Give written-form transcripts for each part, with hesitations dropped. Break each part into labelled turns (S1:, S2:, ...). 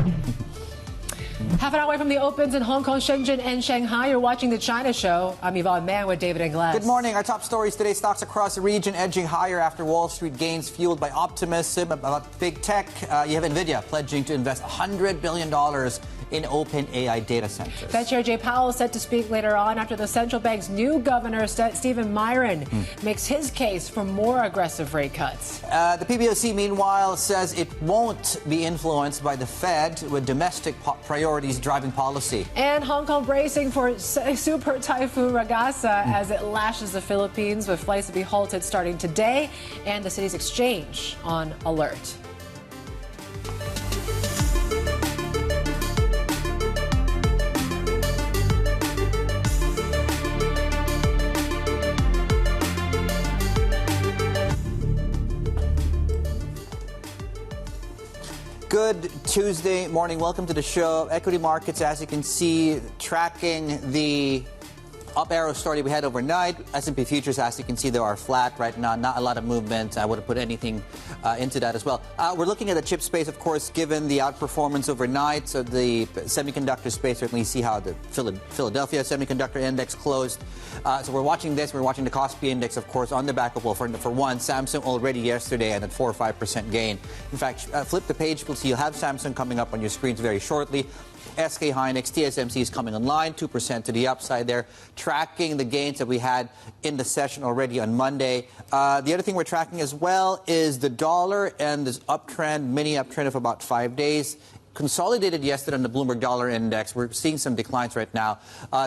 S1: Half an hour away from the opens in Hong Kong, Shenzhen, and Shanghai. You're watching the China Show. I'm Yvonne Man with David Ingles.
S2: Good morning. Our top stories today: stocks across the region edging higher after Wall Street gains fueled by optimism about big tech. You have Nvidia pledging to invest $100 billion in OpenAI data centers.
S1: Fed Chair Jay Powell set to speak later on after the central bank's new governor, Stephen Miran, makes his case for more aggressive rate cuts.
S2: The PBOC, meanwhile, says it won't be influenced by the Fed, with domestic priorities driving policy.
S1: And Hong Kong bracing for Super Typhoon Ragasa as it lashes the Philippines, with flights to be halted starting today, and the city's exchange on alert.
S2: Good Tuesday morning. Welcome to the show. Equity markets, as you can see, tracking the up arrow story we had overnight. S&P futures, as you can see, they are flat right now. Not a lot of movement. I wouldn't put anything into that as well. We're looking at the chip space, of course, given the outperformance overnight. So the semiconductor space, certainly see how the Philadelphia Semiconductor Index closed. So we're watching this. We're watching the Kospi Index, of course, on the back of, well, for one, Samsung already yesterday and at 4 or 5% gain. In fact, flip the page. We'll see you'll have Samsung coming up on your screens very shortly. SK Hynix, TSMC is coming online, 2% to the upside there, tracking the gains that we had in the session already on Monday. The other thing we're tracking as well is the dollar and this uptrend, mini uptrend of about 5 days. Consolidated yesterday on the Bloomberg Dollar Index. We're seeing some declines right now.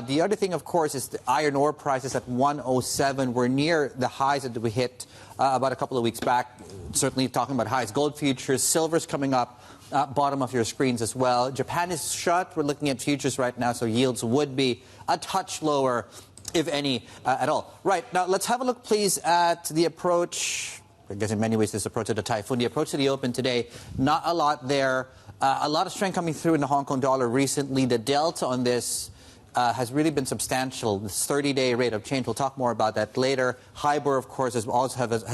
S2: The other thing, of course, is the iron ore prices at 107. We're near the highs that we hit about a couple of weeks back. Certainly talking about highs. Gold futures, silver's coming up. Bottom of your screens as well. Japan is shut. We're looking at futures right now, so yields would be a touch lower, if any, at all. Right, now let's have a look, please, at the approach. I guess in many ways this approach to the typhoon. The approach to the open today, not a lot there. A lot of strength coming through in the Hong Kong dollar recently. The delta on this has really been substantial. This 30-day rate of change. We'll talk more about that later. HIBOR, of course, has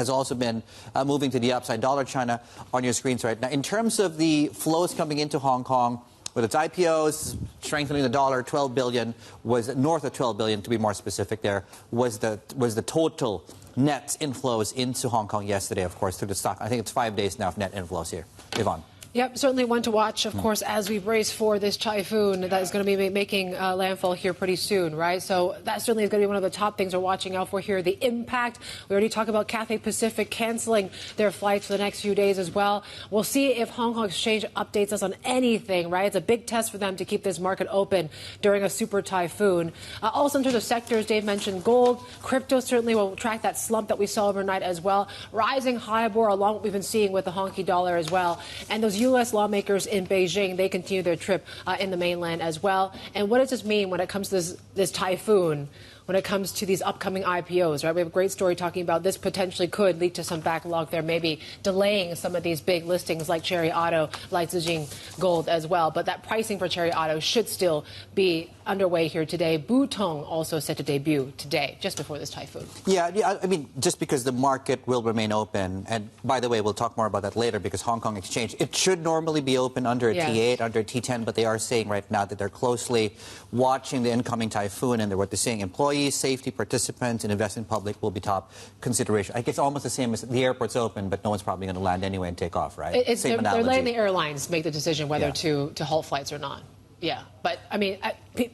S2: also been moving to the upside. Dollar China on your screens right now. In terms of the flows coming into Hong Kong, with its IPOs strengthening the dollar, 12 billion was north of 12 billion to be more specific. There was the total net inflows into Hong Kong yesterday, of course, through the stock. I think it's 5 days now of net inflows here. Yvonne.
S1: Yep, certainly one to watch, of course, as we brace for this typhoon that is going to be making landfall here pretty soon, right? So that certainly is going to be one of the top things we're watching out for here. The impact. We already talked about Cathay Pacific canceling their flights for the next few days as well. We'll see if Hong Kong Exchange updates us on anything, right? It's a big test for them to keep this market open during a super typhoon. Also, in terms of sectors, Dave mentioned gold. Crypto certainly will track that slump that we saw overnight as well. Rising HIBOR, along what we've been seeing with the honky dollar as well. And those U.S. lawmakers in Beijing, they continue their trip in the mainland as well. And what does this mean when it comes to this typhoon, when it comes to these upcoming IPOs, right? We have a great story talking about this potentially could lead to some backlog there, maybe delaying some of these big listings like Cherry Auto, like Zijing Gold as well. But that pricing for Cherry Auto should still be underway here today. Butong also set to debut today, just before this typhoon.
S2: Yeah, I mean, just because the market will remain open, and by the way, we'll talk more about that later, because Hong Kong Exchange, it should normally be open under a T8, under a T10, but they are saying right now that they're closely watching the incoming typhoon, and what they're saying, employees, safety, participants, and investment public will be top consideration. I guess almost the same as the airport's open, but no one's probably going to land anyway and take off, right?
S1: They're letting the airlines make the decision whether to halt flights or not. Yeah, but I mean,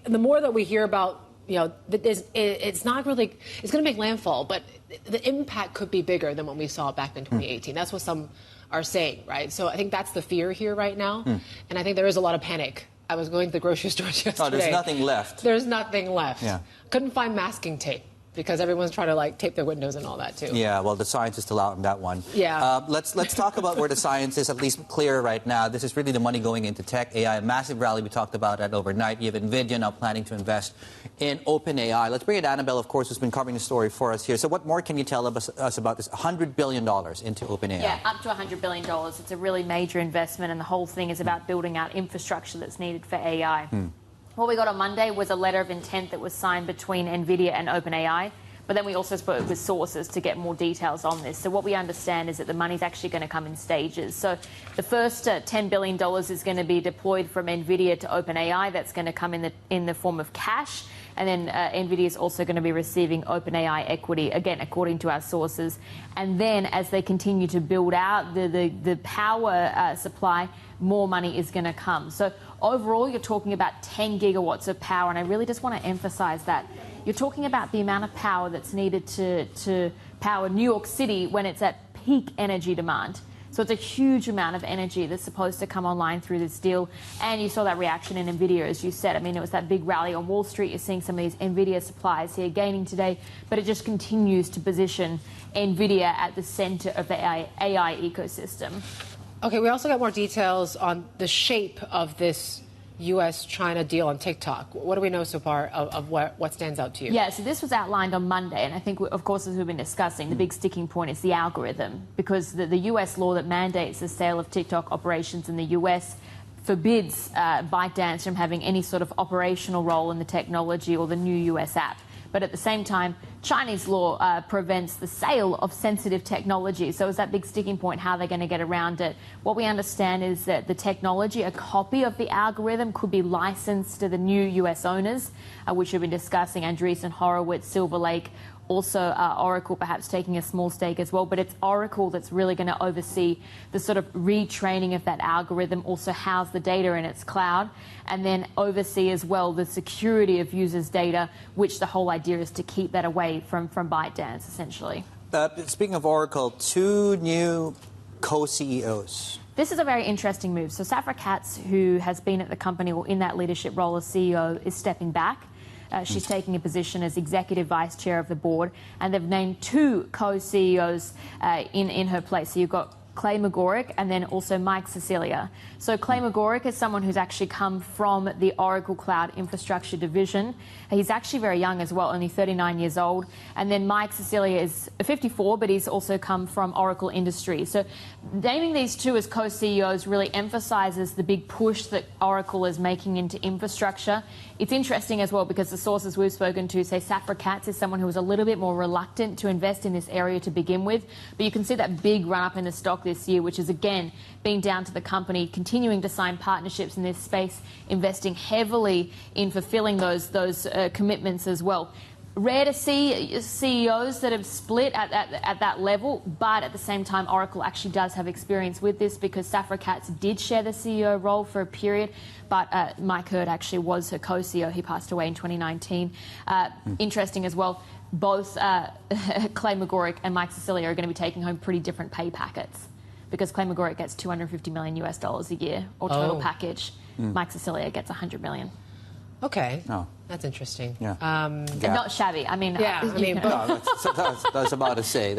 S1: the more that we hear about, it's not really, it's going to make landfall, but the impact could be bigger than what we saw back in 2018. That's what some are saying, right? So I think that's the fear here right now, and I think there is a lot of panic. I was going to the grocery store yesterday.
S2: Oh, there's nothing left.
S1: There's nothing left.
S2: Yeah.
S1: Couldn't find masking tape, because everyone's trying to tape their windows and all that too.
S2: Yeah, well, the science is still out on that one.
S1: Yeah.
S2: Let's talk about where the science is at least clear right now. This is really the money going into tech, AI, a massive rally. We talked about that overnight. You have Nvidia now planning to invest in OpenAI. Let's bring in Annabelle, of course, who's been covering the story for us here. So what more can you tell us about this $100 billion into OpenAI?
S3: Yeah, up to $100 billion. It's a really major investment, and the whole thing is about building out infrastructure that's needed for AI. What we got on Monday was a letter of intent that was signed between Nvidia and OpenAI. But then we also spoke with sources to get more details on this. So what we understand is that the money's actually going to come in stages. So the first $10 billion is going to be deployed from Nvidia to OpenAI. That's going to come in the form of cash. And then Nvidia is also going to be receiving OpenAI equity, again, according to our sources. And then as they continue to build out the power supply, more money is going to come. So overall, you're talking about 10 gigawatts of power. And I really just want to emphasize that. You're talking about the amount of power that's needed to power New York City when it's at peak energy demand. So it's a huge amount of energy that's supposed to come online through this deal. And you saw that reaction in Nvidia, as you said. I mean, it was that big rally on Wall Street. You're seeing some of these Nvidia suppliers here gaining today, but it just continues to position Nvidia at the center of the AI ecosystem.
S1: Okay, we also got more details on the shape of this U.S.-China deal on TikTok. What do we know so far of what stands out to you?
S3: Yeah, so this was outlined on Monday, and I think, of course, as we've been discussing, the big sticking point is the algorithm, because the U.S. law that mandates the sale of TikTok operations in the U.S. forbids ByteDance from having any sort of operational role in the technology or the new U.S. app. But at the same time, Chinese law prevents the sale of sensitive technology. So it's that big sticking point, how they're going to get around it. What we understand is that the technology, a copy of the algorithm, could be licensed to the new U.S. owners, which we've been discussing, Andreessen Horowitz, Silver Lake, also Oracle perhaps taking a small stake as well. But it's Oracle that's really going to oversee the sort of retraining of that algorithm, also house the data in its cloud, and then oversee as well the security of users' data, which the whole idea is to keep that away from ByteDance, essentially.
S2: Speaking of Oracle, two new co-CEOs.
S3: This is a very interesting move. So Safra Catz, who has been at the company or in that leadership role as CEO, is stepping back. She's taking a position as executive vice chair of the board, and they've named two co-CEOs in her place. So you've got Clay Magoric and then also Mike Sicilia. So Clay Magoric is someone who's actually come from the Oracle Cloud Infrastructure Division. He's actually very young as well, only 39 years old. And then Mike Sicilia is 54, but he's also come from Oracle Industries. So naming these two as co-CEOs really emphasizes the big push that Oracle is making into infrastructure. It's interesting as well because the sources we've spoken to say Safra Catz is someone who was a little bit more reluctant to invest in this area to begin with. But you can see that big run-up in the stock this year, which is, again, being down to the company continuing to sign partnerships in this space, investing heavily in fulfilling those commitments as well. Rare to see CEOs that have split at that level, but at the same time, Oracle actually does have experience with this because Safra Catz did share the CEO role for a period, but Mike Hurd actually was her co-CEO. He passed away in 2019. Interesting as well, both Clay Magoric and Mike Sicilia are going to be taking home pretty different pay packets because Clay Magoric gets $250 million a year or total package. Mike Sicilia gets $100 million.
S1: Okay. Oh. That's interesting.
S2: Yeah.
S3: Not shabby. I mean,
S1: yeah. I mean,
S2: no, that's about to say.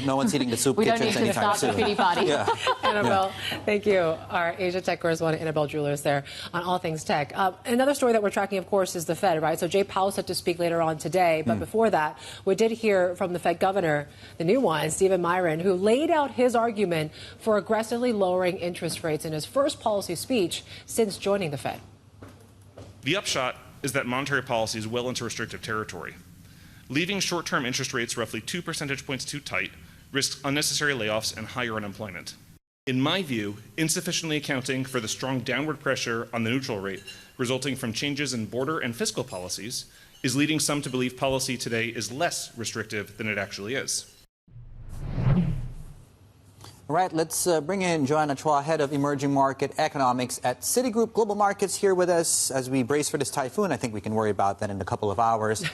S2: No one's eating the soup kitchens anytime soon.
S3: We don't need to start the pity party.
S1: Yeah. Annabelle, thank you. Our Asia Tech correspondent, Annabelle Jewelers, there on all things tech. Another story that we're tracking, of course, is the Fed, right? So Jay Powell set to speak later on today. But before that, we did hear from the Fed Governor, the new one, Stephen Miran, who laid out his argument for aggressively lowering interest rates in his first policy speech since joining the Fed.
S4: The upshot is that monetary policy is well into restrictive territory. Leaving short-term interest rates roughly 2 percentage points too tight risks unnecessary layoffs and higher unemployment. In my view, insufficiently accounting for the strong downward pressure on the neutral rate resulting from changes in border and fiscal policies is leading some to believe policy today is less restrictive than it actually is.
S2: All right, let's bring in Joanna Chua, head of emerging market economics at Citigroup Global Markets, here with us as we brace for this typhoon. I think we can worry about that in a couple of hours.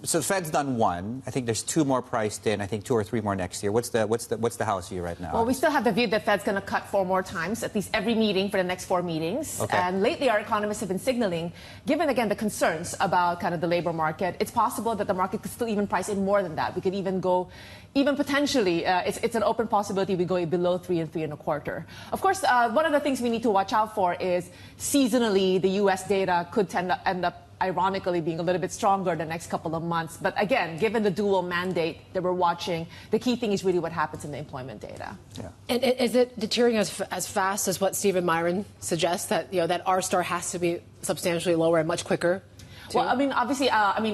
S2: So the Fed's done one. I think there's two more priced in. I think 2 or 3 more next year. What's the house view right now?
S5: Well, we still have the view that Fed's going to cut 4 more times, at least every meeting for the next 4 meetings.
S2: Okay.
S5: And lately, our economists have been signaling, given again the concerns about kind of the labor market, it's possible that the market could still even price in more than that. We could even go, potentially, it's an open possibility we go below 3 and 3 1/4. Of course, one of the things we need to watch out for is seasonally the U.S. data could end up ironically being a little bit stronger the next couple of months. But again, given the dual mandate that we're watching, the key thing is really what happens in the employment data.
S2: Yeah.
S1: And is it deteriorating as fast as what Stephen Miran suggests, that that R-star has to be substantially lower and much quicker? too?
S5: Well, I mean, obviously,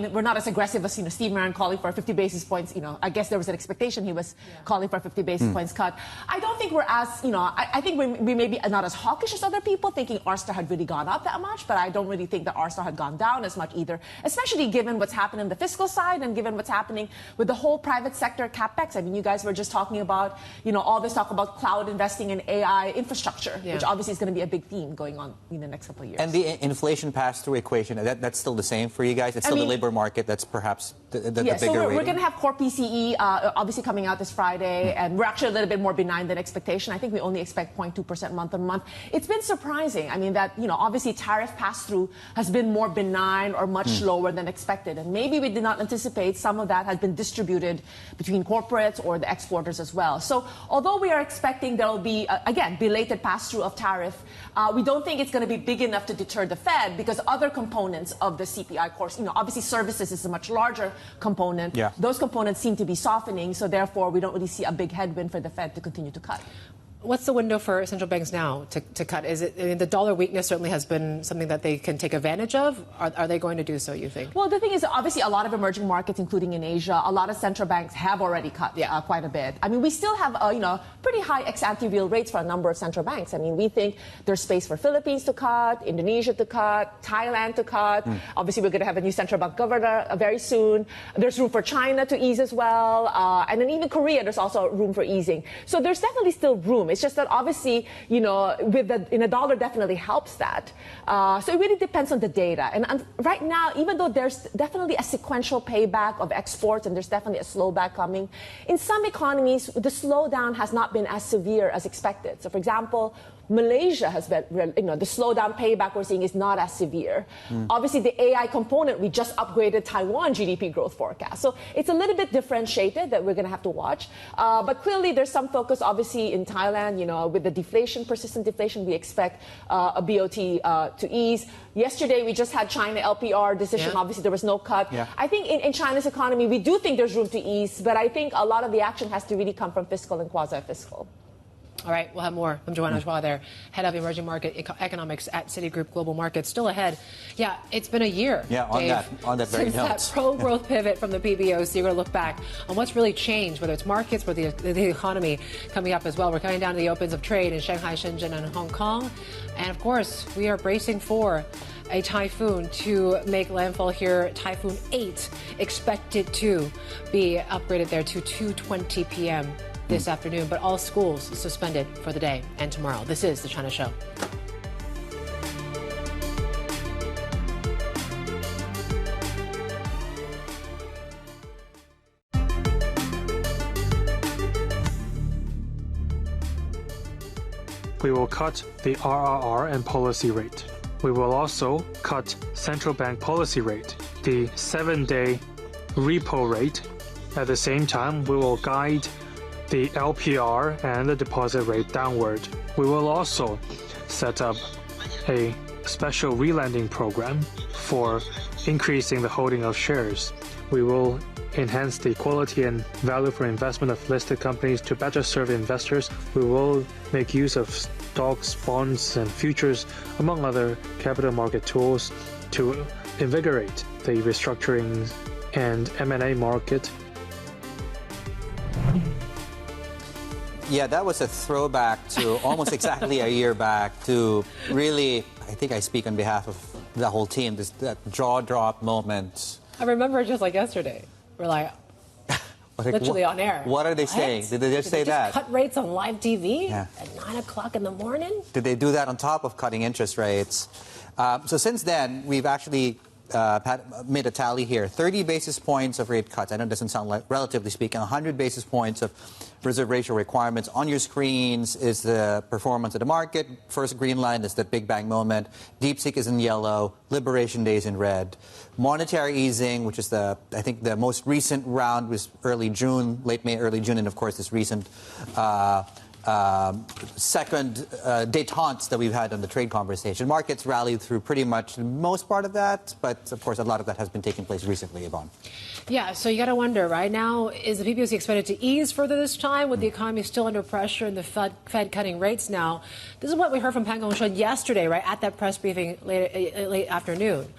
S5: we're not as aggressive as, Steve Miran calling for 50 basis points. I guess there was an expectation he was calling for a 50 basis points cut. I don't think we're as, I think we may be not as hawkish as other people, thinking R-star had really gone up that much, but I don't really think that R-star had gone down as much either, especially given what's happened on the fiscal side and given what's happening with the whole private sector capex. I mean, you guys were just talking about, all this talk about cloud investing in AI infrastructure, which obviously is going to be a big theme going on in the next couple of years.
S2: And the inflation pass-through equation, that's still the same for you guys? It's still the labor market that's perhaps the bigger
S5: so we're
S2: rating?
S5: going to have core PCE obviously coming out this Friday, and we're actually a little bit more benign than expectation. I think we only expect 0.2% month on month. It's been surprising. I mean, that, obviously tariff pass-through has been more benign or much lower than expected. And maybe we did not anticipate some of that has been distributed between corporates or the exporters as well. So although we are expecting there will be, again, belated pass-through of tariff, we don't think it's going to be big enough to deter the Fed because other components of the CPI course, obviously services is a much larger component.
S2: Yeah.
S5: Those components seem to be softening, so therefore we don't really see a big headwind for the Fed to continue to cut.
S1: What's the window for central banks now to cut? Is it, the dollar weakness certainly has been something that they can take advantage of. Are they going to do so, you think?
S5: Well, the thing is, obviously, a lot of emerging markets, including in Asia, a lot of central banks have already cut quite a bit. I mean, we still have, pretty high ex-ante real rates for a number of central banks. I mean, we think there's space for Philippines to cut, Indonesia to cut, Thailand to cut. Obviously, we're going to have a new central bank governor very soon. There's room for China to ease as well. And then even Korea, there's also room for easing. So there's definitely still room. It's just that obviously, in a dollar definitely helps that. So it really depends on the data. And right now, even though there's definitely a sequential payback of exports and there's definitely a slowback coming, in some economies, the slowdown has not been as severe as expected. So, for example, Malaysia has been, the slowdown payback we're seeing is not as severe. Obviously, the AI component, we just upgraded Taiwan GDP growth forecast. So it's a little bit differentiated that we're going to have to watch. But clearly, there's some focus, obviously, in Thailand, with the deflation, persistent deflation, we expect a BOT to ease. Yesterday, we just had China LPR decision. Obviously, there was no cut. I think in China's economy, we do think there's room to ease, but I think a lot of the action has to really come from fiscal and quasi-fiscal.
S1: All right, we'll have more from Joanna Chua there, head of emerging market economics at Citigroup Global Markets. Still ahead. Yeah, it's been a year.
S2: Yeah, on that very note.
S1: Since that pro-growth pivot from the PBOC, we're going to look back on what's really changed, whether it's markets or the economy coming up as well. We're coming down to the opens of trade in Shanghai, Shenzhen, and Hong Kong. And, of course, we are bracing for a typhoon to make landfall here. Typhoon 8 expected to be upgraded there to 2:20 p.m. this afternoon, but all schools suspended for the day and tomorrow. This is The China Show.
S6: We will cut the RRR and policy rate. We will also cut central bank policy rate, the 7-day repo rate. At the same time, we will guide the LPR and the deposit rate downward. We will also set up a special relending program for increasing the holding of shares. We will enhance the quality and value for investment of listed companies to better serve investors. We will make use of stocks, bonds, and futures, among other capital market tools, to invigorate the restructuring and M&A market.
S2: Yeah, that was a throwback to almost exactly a year back to really, I think I speak on behalf of the whole team, that jaw drop moment.
S1: I remember it just like yesterday. We're like, literally on air.
S2: What are they saying? Did they just say that?
S1: Cut rates on live TV at 9 o'clock in the morning?
S2: Did they do that on top of cutting interest rates? So since then, we've actually made a tally here. 30 basis points of rate cuts. I know it doesn't sound like, relatively speaking, 100 basis points of reserve ratio requirements. On your screens is the performance of the market. First green line is the Big Bang moment. DeepSeek is in yellow. Liberation Day is in red. Monetary easing, which is I think the most recent round was early June, late May, early June, and of course this recent second détente that we've had on the trade conversation. Markets rallied through pretty much most part of that, but of course a lot of that has been taking place recently, Yvonne.
S1: Yeah, so you got to wonder, right now, is the PBOC expected to ease further this time with the economy still under pressure and the Fed cutting rates now? This is what we heard from Pan Gongsheng yesterday, right, at that press briefing late afternoon.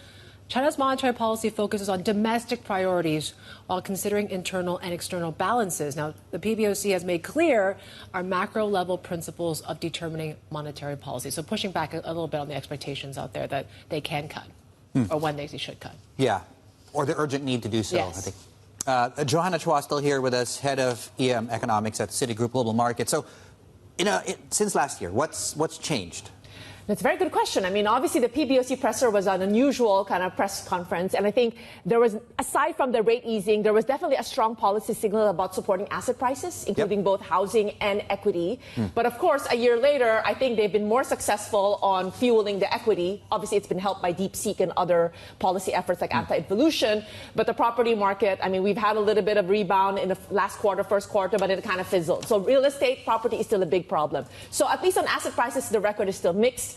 S1: China's monetary policy focuses on domestic priorities while considering internal and external balances. Now, the PBOC has made clear our macro-level principles of determining monetary policy. So pushing back a little bit on the expectations out there that they can cut or when they should cut.
S2: Yeah, or the urgent need to do so,
S1: Yes.
S2: I think. Johanna Chua still here with us, head of EM Economics at Citigroup Global Markets. So, since last year, what's changed?
S5: That's a very good question. I mean, obviously, the PBOC presser was an unusual kind of press conference. And I think there was, aside from the rate easing, there was definitely a strong policy signal about supporting asset prices, including both housing and equity. But of course, a year later, I think they've been more successful on fueling the equity. Obviously, it's been helped by DeepSeek and other policy efforts like anti-involution. But the property market, I mean, we've had a little bit of rebound in the last quarter, first quarter, but it kind of fizzled. So real estate, property is still a big problem. So at least on asset prices, the record is still mixed.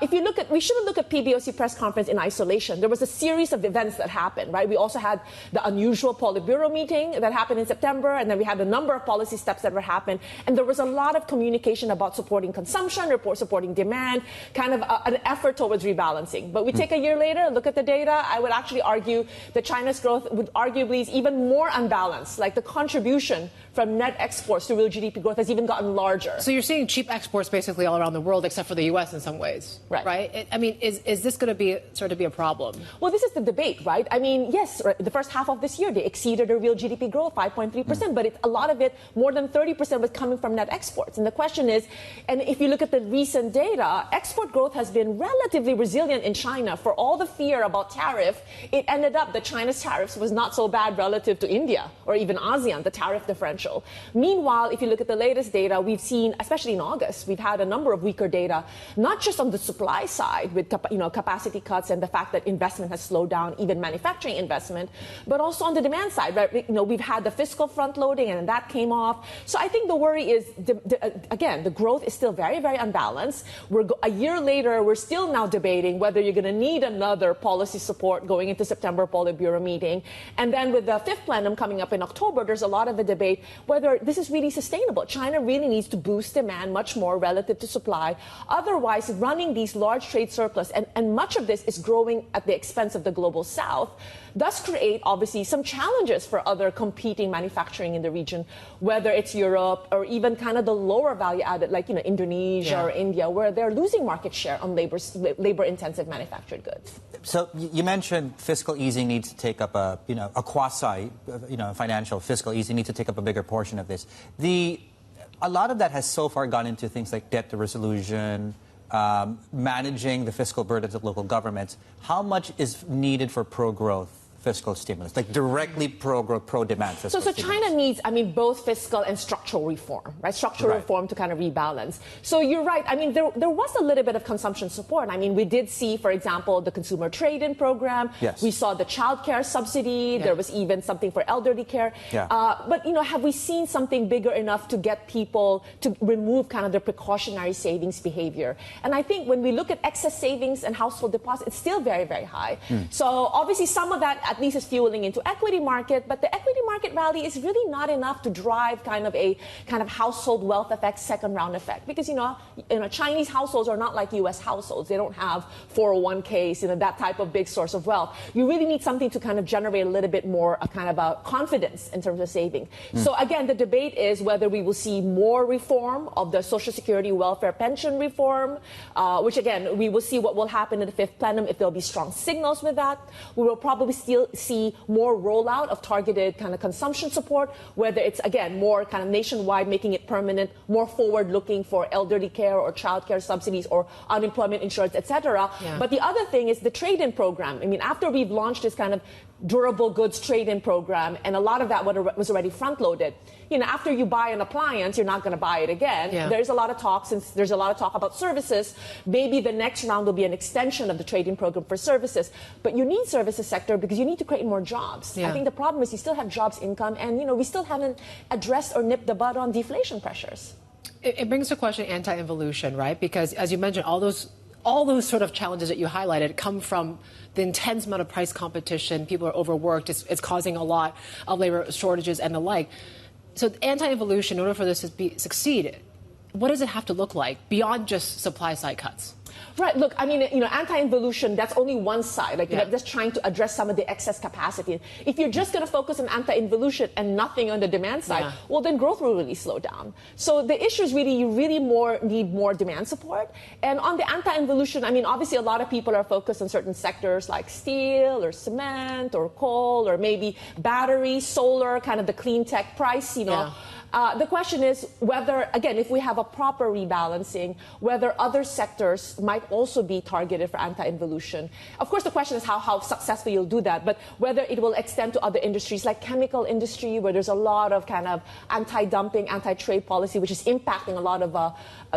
S5: If you look at, we shouldn't look at PBOC press conference in isolation. There was a series of events that happened, right? We also had the unusual Politburo meeting that happened in September, and then we had a number of policy steps that were happened. And there was a lot of communication about supporting consumption, supporting demand, kind of an effort towards rebalancing. But we take a year later, look at the data, I would actually argue that China's growth would arguably is even more unbalanced. Like the contribution from net exports to real GDP growth has even gotten larger.
S1: So you're seeing cheap exports basically all around the world, except for the U.S. in some ways, right? I mean, is this going to be sort of be a problem?
S5: Well, this is the debate, right? I mean, yes, the first half of this year, they exceeded their real GDP growth, 5.3%, but a lot of it, more than 30% was coming from net exports. And the question is, and if you look at the recent data, export growth has been relatively resilient in China. For all the fear about tariff, it ended up that China's tariffs was not so bad relative to India or even ASEAN, the tariff differential. Meanwhile, if you look at the latest data, we've seen, especially in August, we've had a number of weaker data, not just on the supply side with capacity cuts and the fact that investment has slowed down, even manufacturing investment, but also on the demand side, right? We've had the fiscal front loading and that came off. So I think the worry is, again, the growth is still very, very unbalanced. A year later, we're still now debating whether you're going to need another policy support going into September Politburo meeting. And then with the fifth plenum coming up in October, there's a lot of a debate whether this is really sustainable. China really needs to boost demand much more relative to supply. Otherwise, running these large trade surplus, and much of this is growing at the expense of the global south, does create, obviously, some challenges for other competing manufacturing in the region, whether it's Europe or even kind of the lower value added, like Indonesia or India, where they're losing market share on labor-intensive manufactured goods.
S2: So you mentioned fiscal easing needs to take up a quasi, financial fiscal easing needs to take up a bigger portion of this. A lot of that has so far gone into things like debt to resolution, managing the fiscal burdens of local governments. How much is needed for pro-growth fiscal stimulus, like directly pro-growth, pro-demand fiscal
S5: so
S2: stimulus?
S5: China needs, both fiscal and structural reform, right? Structural reform to kind of rebalance. So you're right. I mean, there was a little bit of consumption support. I mean, we did see, for example, the consumer trade-in program.
S2: Yes.
S5: We saw the child care subsidy. Yeah. There was even something for elderly care.
S2: Yeah.
S5: But, have we seen something bigger enough to get people to remove kind of their precautionary savings behavior? And I think when we look at excess savings and household deposits, it's still very, very high. So obviously some of that at least is fueling into equity market, but the equity market rally is really not enough to drive kind of a household wealth effect, second round effect, because Chinese households are not like U.S. households. They don't have 401ks, that type of big source of wealth. You really need something to kind of generate a little bit more kind of a confidence in terms of saving. So again, the debate is whether we will see more reform of the Social Security welfare pension reform, which again, we will see what will happen in the fifth plenum, if there'll be strong signals with that. We will probably still see more rollout of targeted kind of consumption support, whether it's, again, more kind of nationwide, making it permanent, more forward-looking for elderly care or child care subsidies or unemployment insurance, etc. Yeah. But the other thing is the trade-in program. After we've launched this kind of durable goods trade-in program, and a lot of that was already front-loaded. After you buy an appliance, you're not going to buy it again. Yeah. There's a lot of talk, since there's a lot of talk about services. Maybe the next round will be an extension of the trade-in program for services. But you need services sector because you need to create more jobs. Yeah. I think the problem is you still have jobs income, and we still haven't addressed or nipped the bud on deflation pressures.
S1: It brings to question anti-involution, right? Because as you mentioned, all those sort of challenges that you highlighted come from the intense amount of price competition. People are overworked. It's causing a lot of labor shortages and the like. So anti-involution, in order for this to succeed, what does it have to look like beyond just supply side cuts?
S5: Right. Look, I mean, anti-involution, that's only one side. Like, just trying to address some of the excess capacity. If you're just going to focus on anti-involution and nothing on the demand side, well, then growth will really slow down. So the issue is really, you really need more demand support. And on the anti-involution, I mean, obviously a lot of people are focused on certain sectors like steel or cement or coal or maybe battery, solar, kind of the clean tech price, The question is whether, again, if we have a proper rebalancing, whether other sectors might also be targeted for anti-involution. Of course, the question is how successfully you'll do that, but whether it will extend to other industries like chemical industry, where there's a lot of kind of anti-dumping, anti-trade policy, which is impacting a lot of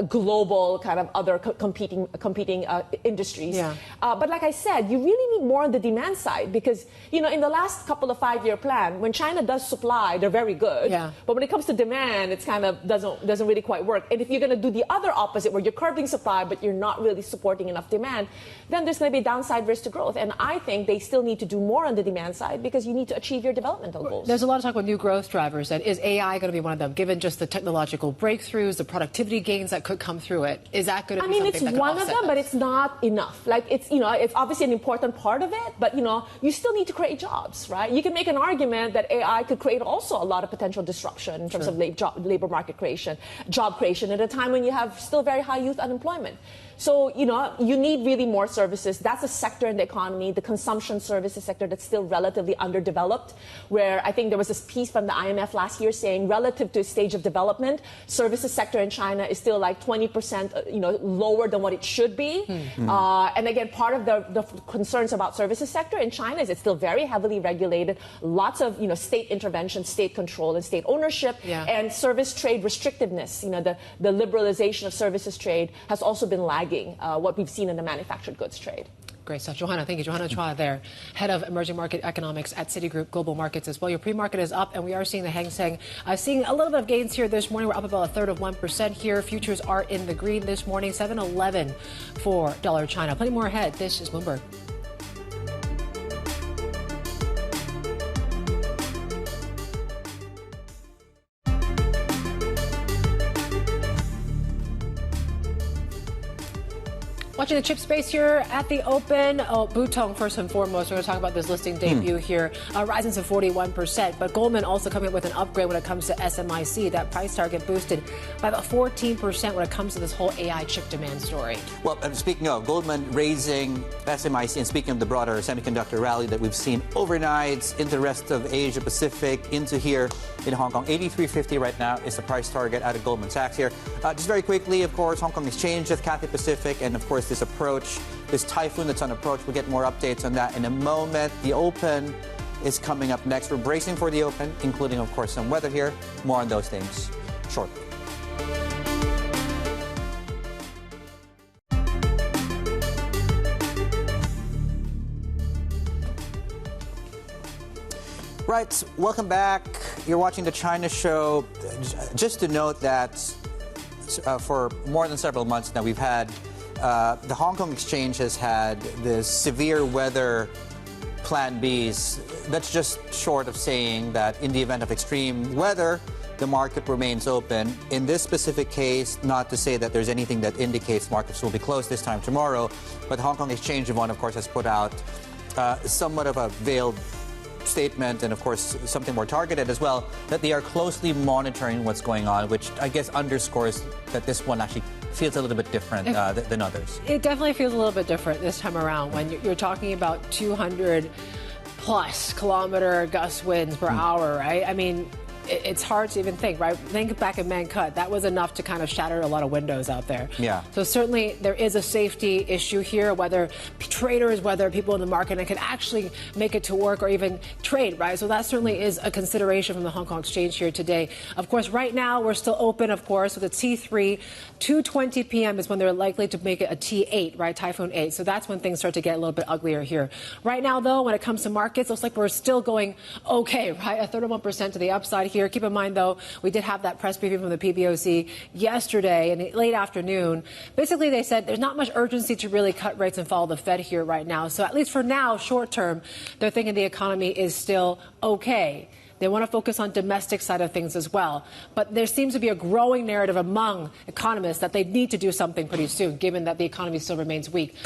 S5: global kind of other competing industries. But like I said, you really need more on the demand side because, in the last couple of 5-year plan, when China does supply, they're very good. But when it comes to demand, it's kind of doesn't really quite work. And if you're going to do the other opposite, where you're curbing supply, but you're not really supporting enough demand, then there's going to be a downside risk to growth. And I think they still need to do more on the demand side because you need to achieve your developmental goals.
S1: There's a lot of talk about new growth drivers. And is AI going to be one of them, given just the technological breakthroughs, the productivity gains that could come through it? Is that going to be something that could
S5: it's one of them,
S1: this?
S5: but it's not enough. Like, it's obviously an important part of it, but, you still need to create jobs, right? You can make an argument that AI could create also a lot of potential disruption in terms of labor market creation, job creation at a time when you have still very high youth unemployment. So, you need really more services. That's a sector in the economy, the consumption services sector, that's still relatively underdeveloped, where I think there was this piece from the IMF last year saying relative to stage of development, services sector in China is still like 20%, lower than what it should be. And again, part of the concerns about services sector in China is it's still very heavily regulated, lots of, state intervention, state control, and state ownership, and service trade restrictiveness. The liberalization of services trade has also been lagging. What we've seen in the manufactured goods trade.
S1: Great stuff. Johanna, thank you. Johanna Chua there, head of emerging market economics at Citigroup Global Markets as well. Your pre-market is up, and we are seeing the Hang Seng seeing a little bit of gains here this morning. We're up about 1/3 of 1% here. Futures are in the green this morning, 7.11 for dollar China. Plenty more ahead. This is Bloomberg. Watching the chip space here at the open. Butong, first and foremost. We're going to talk about this listing debut here, rising to 41%. But Goldman also coming up with an upgrade when it comes to SMIC. That price target boosted by about 14% when it comes to this whole AI chip demand story.
S2: Well, speaking of Goldman raising SMIC, and speaking of the broader semiconductor rally that we've seen overnight into the rest of Asia Pacific, into here in Hong Kong, 83.50 right now is the price target out of Goldman Sachs here. Just very quickly, of course, Hong Kong Exchange, just Cathay Pacific, and of course this typhoon that's on approach. We'll get more updates on that in a moment. The Open is coming up next. We're bracing for the Open, including, of course, some weather here. More on those things shortly. Right, welcome back. You're watching the China Show. Just to note that for more than several months now, we've had the Hong Kong Exchange has had this severe weather plan Bs. That's just short of saying that in the event of extreme weather, the market remains open. In this specific case, not to say that there's anything that indicates markets will be closed this time tomorrow, but the Hong Kong Exchange, Yvonne, of course, has put out somewhat of a veiled statement, and of course something more targeted as well, that they are closely monitoring what's going on, which I guess underscores that this one actually feels a little bit different than others.
S1: It definitely feels a little bit different this time around when you're talking about 200 plus kilometer gust winds per hour, right? I mean, it's hard to even think, right? Think back at Mancut. That was enough to kind of shatter a lot of windows out there.
S2: Yeah.
S1: So certainly there is a safety issue here, whether traders, whether people in the market can actually make it to work or even trade, right? So that certainly is a consideration from the Hong Kong Exchange here today. Of course, right now we're still open, of course, with a T3. 2:20 p.m. is when they're likely to make it a T8, right? Typhoon 8. So that's when things start to get a little bit uglier here. Right now, though, when it comes to markets, it looks like we're still going okay, right? A 31% to the upside here. Keep in mind, though, we did have that press briefing from the PBOC yesterday in the late afternoon. Basically, they said there's not much urgency to really cut rates and follow the Fed here right now. So at least for now, short term, they're thinking the economy is still okay. They want to focus on domestic side of things as well. But there seems to be a growing narrative among economists that they need to do something pretty soon, given that the economy still remains weak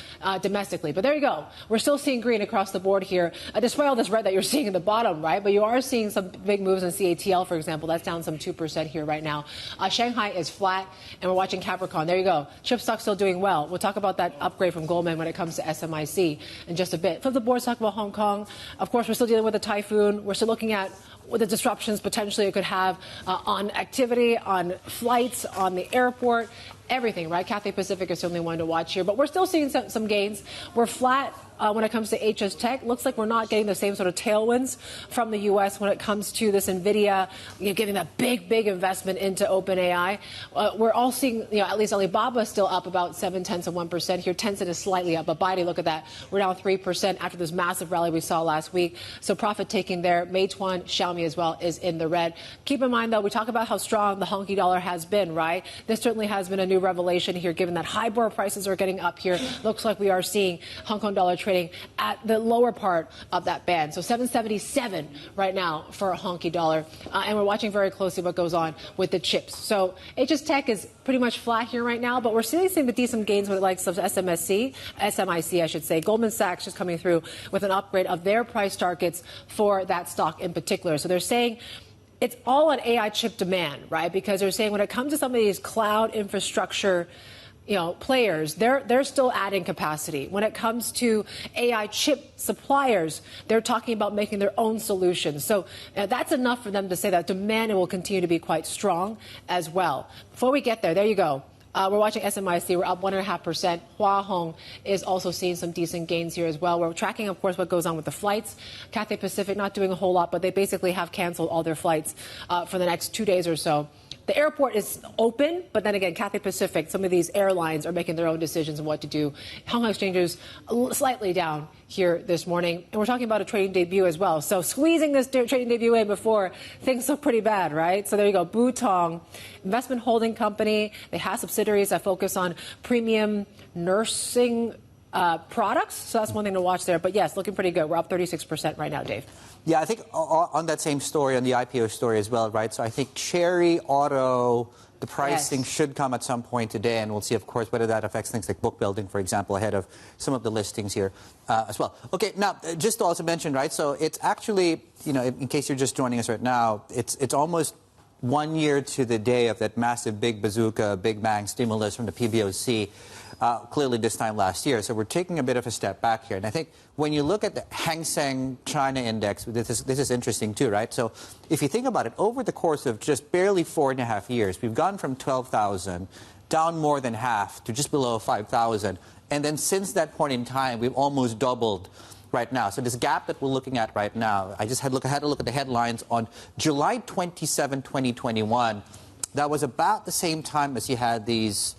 S1: domestically. But there you go. We're still seeing green across the board here, despite all this red that you're seeing in the bottom, right? But you are seeing some big moves in CATL, for example. That's down some 2% here right now. Shanghai is flat, and we're watching Capricorn. There you go. Chip stock still doing well. We'll talk about that upgrade from Goldman when it comes to SMIC in just a bit. Flip the board, talk about Hong Kong. Of course, we're still dealing with the typhoon. We're still looking at what the disruptions potentially it could have on activity, on flights, on the airport, everything, right? Cathay Pacific is certainly one to watch here. But we're still seeing some gains. We're flat when it comes to HS Tech. Looks like we're not getting the same sort of tailwinds from the U.S. when it comes to this Nvidia, giving that big investment into OpenAI. We're all seeing, at least Alibaba is still up about 0.7% here. Tencent is slightly up. But Baidu, look at that. We're down 3% after this massive rally we saw last week. So profit taking there. Meituan, Xiaomi as well is in the red. Keep in mind, though, we talk about how strong the honky dollar has been, right? This certainly has been a new revelation here, given that HIBOR prices are getting up here. Looks like we are seeing Hong Kong dollar trading at the lower part of that band. So 777 right now for a honky dollar. And we're watching very closely what goes on with the chips. So HS Tech is pretty much flat here right now, but we're seeing some decent gains with the likes of SMIC, I should say. Goldman Sachs is coming through with an upgrade of their price targets for that stock in particular. So they're saying it's all on AI chip demand, right? Because they're saying when it comes to some of these cloud infrastructure players, they're still adding capacity. When it comes to AI chip suppliers, they're talking about making their own solutions. So that's enough for them to say that demand will continue to be quite strong as well. Before we get there you go. We're watching SMIC. We're up 1.5%. Hua Hong is also seeing some decent gains here as well. We're tracking, of course, what goes on with the flights. Cathay Pacific not doing a whole lot, but they basically have canceled all their flights for the next 2 days or so. The airport is open, but then again, Cathay Pacific, some of these airlines are making their own decisions on what to do. Hong Kong Exchanges slightly down here this morning. And we're talking about a trading debut as well. So squeezing this trading debut in before things look pretty bad, right? So there you go. Butong, investment holding company. They have subsidiaries that focus on premium nursing products. So that's one thing to watch there. But yes, looking pretty good. We're up 36% right now, Dave.
S2: Yeah, I think on that same story, on the IPO story as well, right? So I think Chery Auto, the pricing should come at some point today, and we'll see, of course, whether that affects things like book building, for example, ahead of some of the listings here as well. Okay, now, just to also mention, right, so it's actually, in case you're just joining us right now, it's almost 1 year to the day of that massive big bazooka, big bang stimulus from the PBOC. Clearly this time last year. So we're taking a bit of a step back here. And I think when you look at the Hang Seng China Index, this is interesting too, right? So if you think about it, over the course of just barely 4.5 years, we've gone from 12,000 down more than half to just below 5,000. And then since that point in time, we've almost doubled right now. So this gap that we're looking at right now, I had to look at the headlines on July 27, 2021. That was about the same time as you had these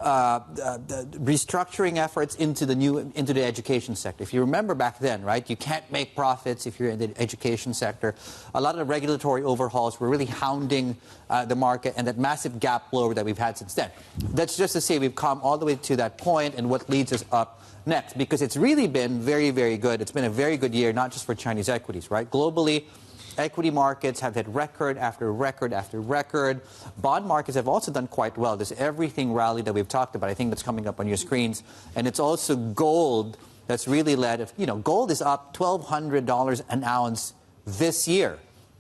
S2: restructuring efforts into the education sector. If you remember back then, right, you can't make profits if you're in the education sector. A lot of the regulatory overhauls were really hounding the market, and that massive gap lower that we've had since then. That's just to say we've come all the way to that point and what leads us up next, because it's really been very, very good. It's been a very good year, not just for Chinese equities, right? Globally, equity markets have hit record after record after record. Bond markets have also done quite well. This everything rally that we've talked about, I think that's coming up on your screens. And it's also gold that's really led. Gold is up $1,200 an ounce this year.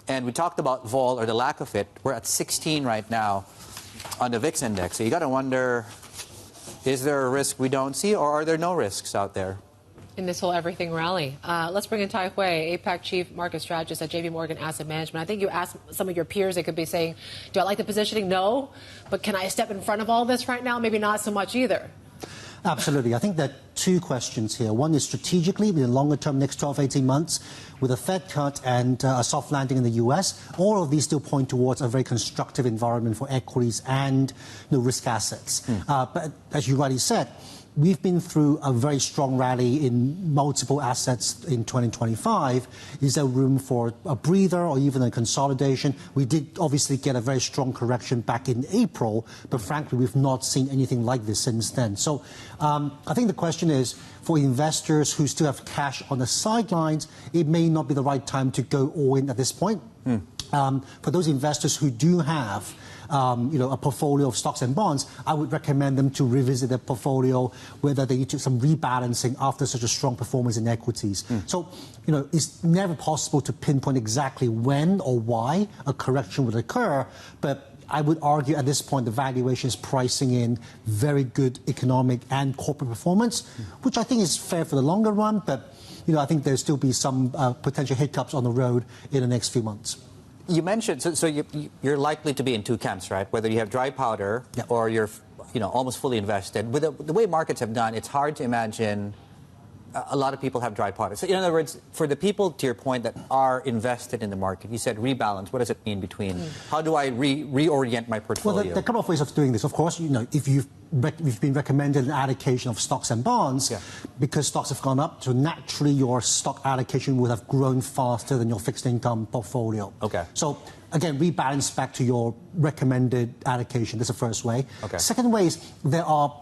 S2: And we talked about vol, or the lack of it. We're at 16 right now on the VIX index. So you got to wonder, is there a risk we don't see, or are there no risks out there
S1: in this whole everything rally? Let's bring in Tai Hui, APAC Chief Market Strategist at JPMorgan Asset Management. I think you asked some of your peers, they could be saying, do I like the positioning? No. But can I step in front of all this right now? Maybe not so much either.
S7: Absolutely. I think there are two questions here. One is strategically, in the longer term, next 12, 18 months, with a Fed cut and a soft landing in the U.S., all of these still point towards a very constructive environment for equities and risk assets. But as you rightly said, we've been through a very strong rally in multiple assets in 2025. Is there room for a breather or even a consolidation? We did obviously get a very strong correction back in April, but frankly, we've not seen anything like this since then. So I think the question is, for investors who still have cash on the sidelines, it may not be the right time to go all in at this point. For those investors who do have a portfolio of stocks and bonds, I would recommend them to revisit their portfolio, whether they need to some rebalancing after such a strong performance in equities. So, it's never possible to pinpoint exactly when or why a correction would occur, but I would argue at this point the valuation is pricing in very good economic and corporate performance, which I think is fair for the longer run, but I think there'll still be some potential hiccups on the road in the next few months.
S2: You mentioned, so you're likely to be in two camps, right? Whether you have dry powder or you're, almost fully invested. With the way markets have done, it's hard to imagine a lot of people have dry powder. So in other words, for the people, to your point, that are invested in the market, you said rebalance. What does it mean between, how do I reorient my portfolio?
S7: Well, there are a couple of ways of doing this. Of course, if you've been recommended an allocation of stocks and bonds, because stocks have gone up, so naturally your stock allocation would have grown faster than your fixed income portfolio.
S2: Okay.
S7: So again, rebalance back to your recommended allocation. That's the first way.
S2: Okay.
S7: Second way is there are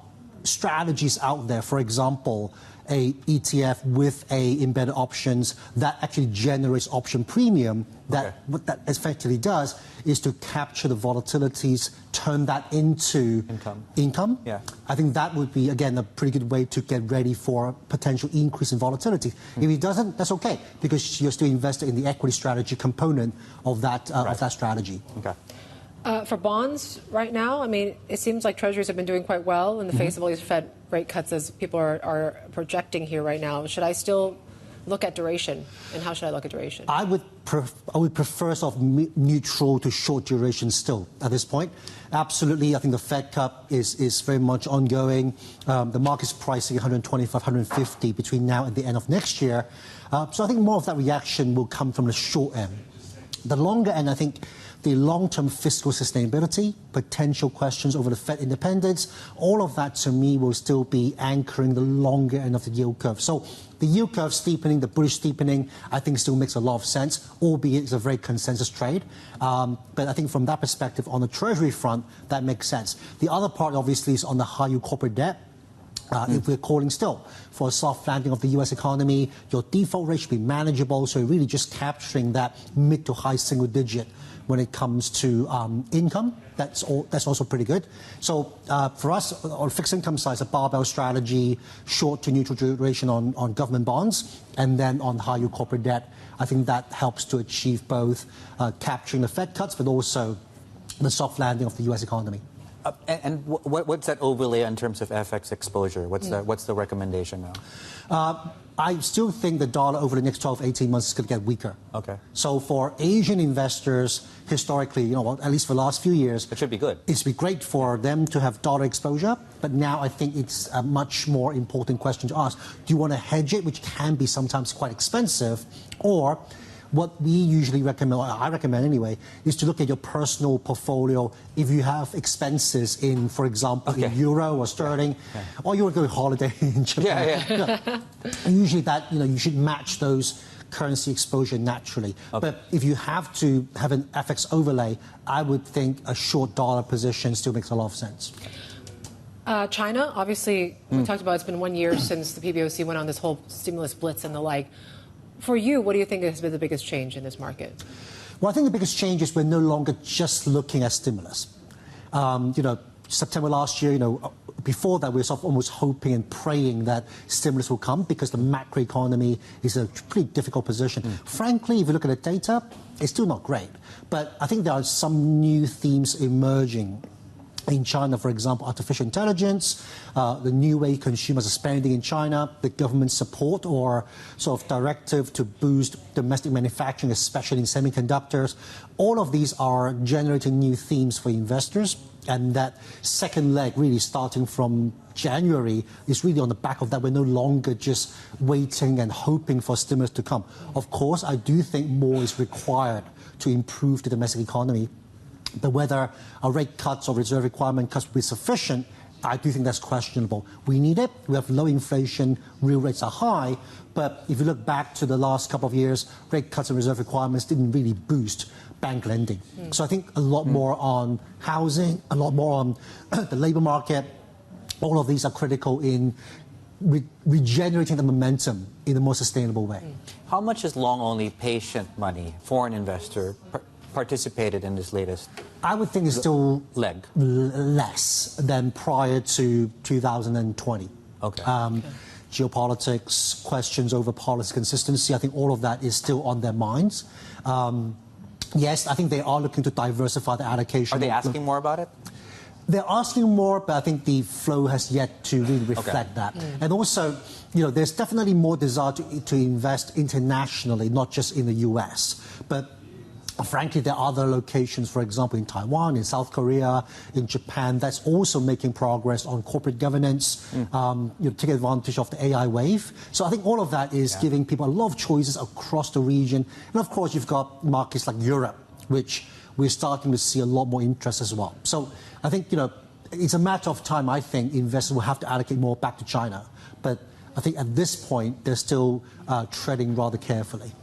S7: strategies out there, for example, a ETF with a embedded options that actually generates option premium. What that effectively does is to capture the volatilities, turn that into income.
S2: Yeah.
S7: I think that would be, again, a pretty good way to get ready for a potential increase in volatility. If it doesn't, that's okay, because you're still invested in the equity strategy component of that strategy.
S2: Okay.
S1: For bonds right now, I mean, it seems like treasuries have been doing quite well in the face of all these Fed rate cuts as people are projecting here right now. Should I still look at duration, and how should I look at duration?
S7: I would prefer sort of neutral to short duration still at this point. Absolutely, I think the Fed cut is very much ongoing. The market's pricing 125, 150 between now and the end of next year. So I think more of that reaction will come from the short end. The longer end, I think the long-term fiscal sustainability, potential questions over the Fed independence, all of that to me will still be anchoring the longer end of the yield curve. So the yield curve steepening, the bullish steepening, I think still makes a lot of sense, albeit it's a very consensus trade. But I think from that perspective, on the Treasury front, that makes sense. The other part, obviously, is on the high-yield corporate debt. If we're calling still for a soft landing of the U.S. economy, your default rate should be manageable, so really just capturing that mid to high single digit when it comes to income. That's also pretty good. So for us, on fixed income side, a barbell strategy, short to neutral duration on government bonds, and then on high-yield corporate debt. I think that helps to achieve both capturing the Fed cuts, but also the soft landing of the U.S. economy.
S2: And what's that overlay in terms of FX exposure? What's the recommendation now?
S7: I still think the dollar over the next 12, 18 months is going to get weaker.
S2: Okay.
S7: So for Asian investors, historically, at least for the last few years,
S2: it should be good.
S7: It should be great for them to have dollar exposure. But now I think it's a much more important question to ask. Do you want to hedge it, which can be sometimes quite expensive, or what we usually recommend, or I recommend anyway, is to look at your personal portfolio. If you have expenses in, for example, in euro or sterling, or you want to go on holiday in Japan, usually that you should match those currency exposure naturally. But if you have to have an FX overlay, I would think a short dollar position still makes a lot of sense.
S1: China, obviously, we talked about it's been 1 year since the PBOC went on this whole stimulus blitz and the like. For you, what do you think has been the biggest change in this market?
S7: Well, I think the biggest change is we're no longer just looking at stimulus. September last year, before that, we were sort of almost hoping and praying that stimulus will come because the macroeconomy is a pretty difficult position. Frankly, if you look at the data, it's still not great. But I think there are some new themes emerging. In China, for example, artificial intelligence, the new way consumers are spending in China, the government support or sort of directive to boost domestic manufacturing, especially in semiconductors. All of these are generating new themes for investors. And that second leg, really starting from January, is really on the back of that. We're no longer just waiting and hoping for stimulus to come. Of course, I do think more is required to improve the domestic economy. But whether a rate cuts or reserve requirement cuts will be sufficient, I do think that's questionable. We need it. We have low inflation. Real rates are high. But if you look back to the last couple of years, rate cuts and reserve requirements didn't really boost bank lending. So I think a lot more on housing, a lot more on the labor market. All of these are critical in regenerating the momentum in a more sustainable way.
S2: How much is long-only patient money, foreign investor, participated in this latest
S7: I would think it's still
S2: leg?
S7: less than prior to 2020.
S2: Okay.
S7: Geopolitics, questions over policy consistency, I think all of that is still on their minds. Yes, I think they are looking to diversify the allocation.
S2: Are they asking more about it?
S7: They're asking more, but I think the flow has yet to really reflect that. And also, there's definitely more desire to invest internationally, not just in the US. But frankly, there are other locations, for example, in Taiwan, in South Korea, in Japan, that's also making progress on corporate governance, take advantage of the AI wave. So I think all of that is giving people a lot of choices across the region. And of course, you've got markets like Europe, which we're starting to see a lot more interest as well. So I think, it's a matter of time, I think, investors will have to allocate more back to China. But I think at this point, they're still treading rather carefully.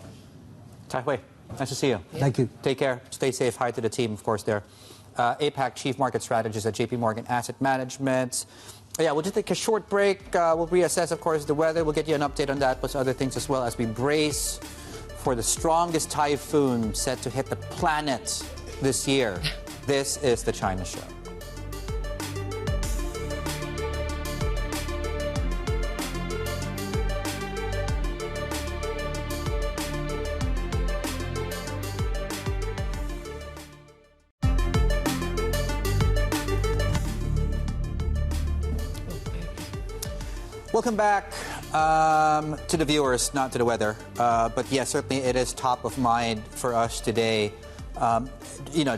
S2: Tai Hui, nice to see you.
S7: Thank you.
S2: Take care. Stay safe. Hi to the team, of course, there. APAC Chief Market Strategist at JPMorgan Asset Management. Yeah, we'll just take a short break. We'll reassess, of course, the weather. We'll get you an update on that, plus other things as well as we brace for the strongest typhoon set to hit the planet this year. This is the China Show. Welcome back to the viewers, not to the weather. But yes, certainly it is top of mind for us today.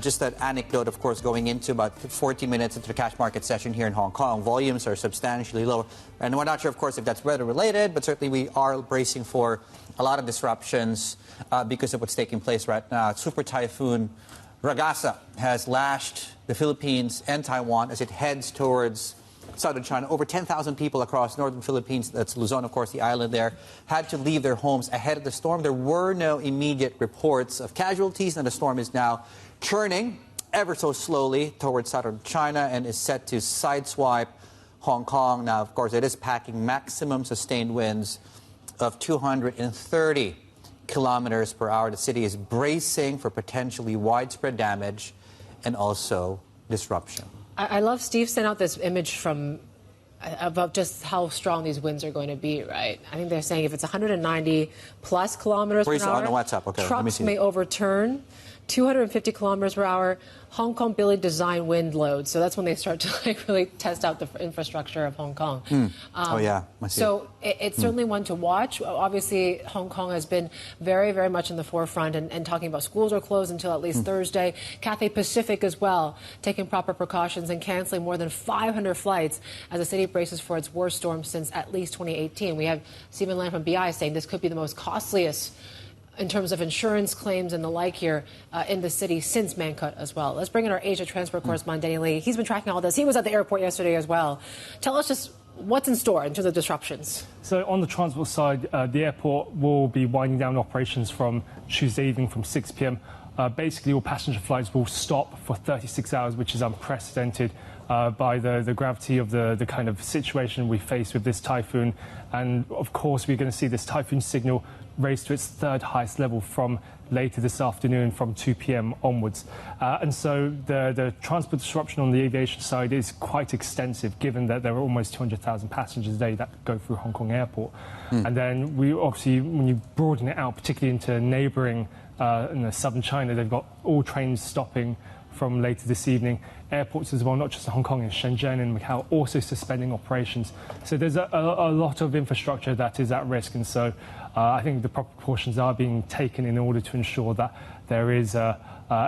S2: Just that anecdote, of course, going into about 40 minutes into the cash market session here in Hong Kong, volumes are substantially lower. And we're not sure, of course, if that's weather related, but certainly we are bracing for a lot of disruptions because of what's taking place right now. Super Typhoon Ragasa has lashed the Philippines and Taiwan as it heads towards southern China. Over 10,000 people across northern Philippines, that's Luzon, of course, the island there, had to leave their homes ahead of the storm. There were no immediate reports of casualties, and the storm is now churning ever so slowly towards southern China and is set to sideswipe Hong Kong. Now, of course, it is packing maximum sustained winds of 230 kilometers per hour. The city is bracing for potentially widespread damage and also disruption.
S1: I love Steve sent out this image from about just how strong these winds are going to be, right? I think they're saying if it's 190 plus kilometers per hour,
S2: on the WhatsApp? Okay,
S1: trucks may overturn. 250 kilometers per hour, Hong Kong building design wind loads. So that's when they start to really test out the infrastructure of Hong Kong. So it's certainly one to watch. Obviously, Hong Kong has been very, very much in the forefront and talking about schools are closed until at least Thursday. Cathay Pacific as well, taking proper precautions and canceling more than 500 flights as the city braces for its worst storm since at least 2018. We have Stephen Lam from BI saying this could be the most costliest in terms of insurance claims and the like here in the city since Mancut as well. Let's bring in our Asia transport correspondent, Danny Lee. He's been tracking all this. He was at the airport yesterday as well. Tell us just what's in store in terms of disruptions.
S6: So on the transport side, the airport will be winding down operations from Tuesday evening from 6 p.m. Basically, all passenger flights will stop for 36 hours, which is unprecedented by the gravity of the kind of situation we face with this typhoon. And of course, we're going to see this typhoon signal raised to its third highest level from later this afternoon from 2 p.m. onwards. And so the transport disruption on the aviation side is quite extensive, given that there are almost 200,000 passengers a day that go through Hong Kong Airport. And then we obviously, when you broaden it out, particularly into neighbouring southern China, they've got all trains stopping from later this evening. Airports as well, not just Hong Kong, in Shenzhen and Macau, also suspending operations. So there's a lot of infrastructure that is at risk. And so I think the proper precautions are being taken in order to ensure that there is a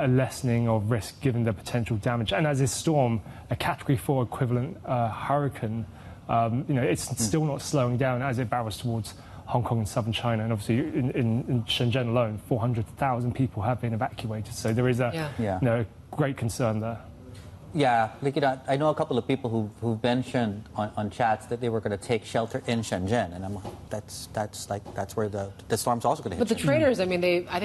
S6: lessening of risk given the potential damage. And as this storm, a Category 4 equivalent hurricane, it's still not slowing down as it barrels towards Hong Kong and southern China. And obviously in Shenzhen alone, 400,000 people have been evacuated. So there is a great concern there.
S2: Yeah, I know a couple of people who've mentioned on chats that they were going to take shelter in Shenzhen, and I'm like, that's where the storm's also going to hit.
S1: But the traders, I think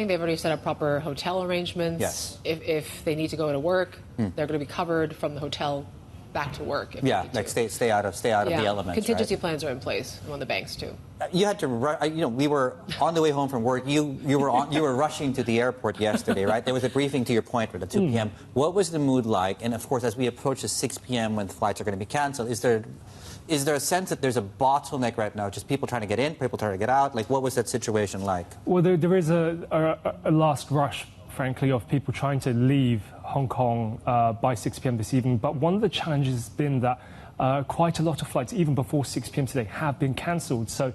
S1: they've already set up proper hotel arrangements.
S2: Yes.
S1: If they need to go to work, they're going to be covered from the hotel back to work.
S2: Yeah, like stay out of the elements.
S1: Contingency
S2: right?
S1: plans are in place among the banks too.
S2: You had to, we were on the way home from work. You were rushing to the airport yesterday, right? There was a briefing, to your point, at 2 p.m. What was the mood like? And of course, as we approach the 6 p.m. when flights are going to be canceled, is there a sense that there's a bottleneck right now? Just people trying to get in, people trying to get out? Like, what was that situation like?
S6: Well, there is a last rush, frankly, of people trying to leave Hong Kong by 6 p.m. this evening. But one of the challenges has been that quite a lot of flights, even before 6 p.m. today, have been cancelled. So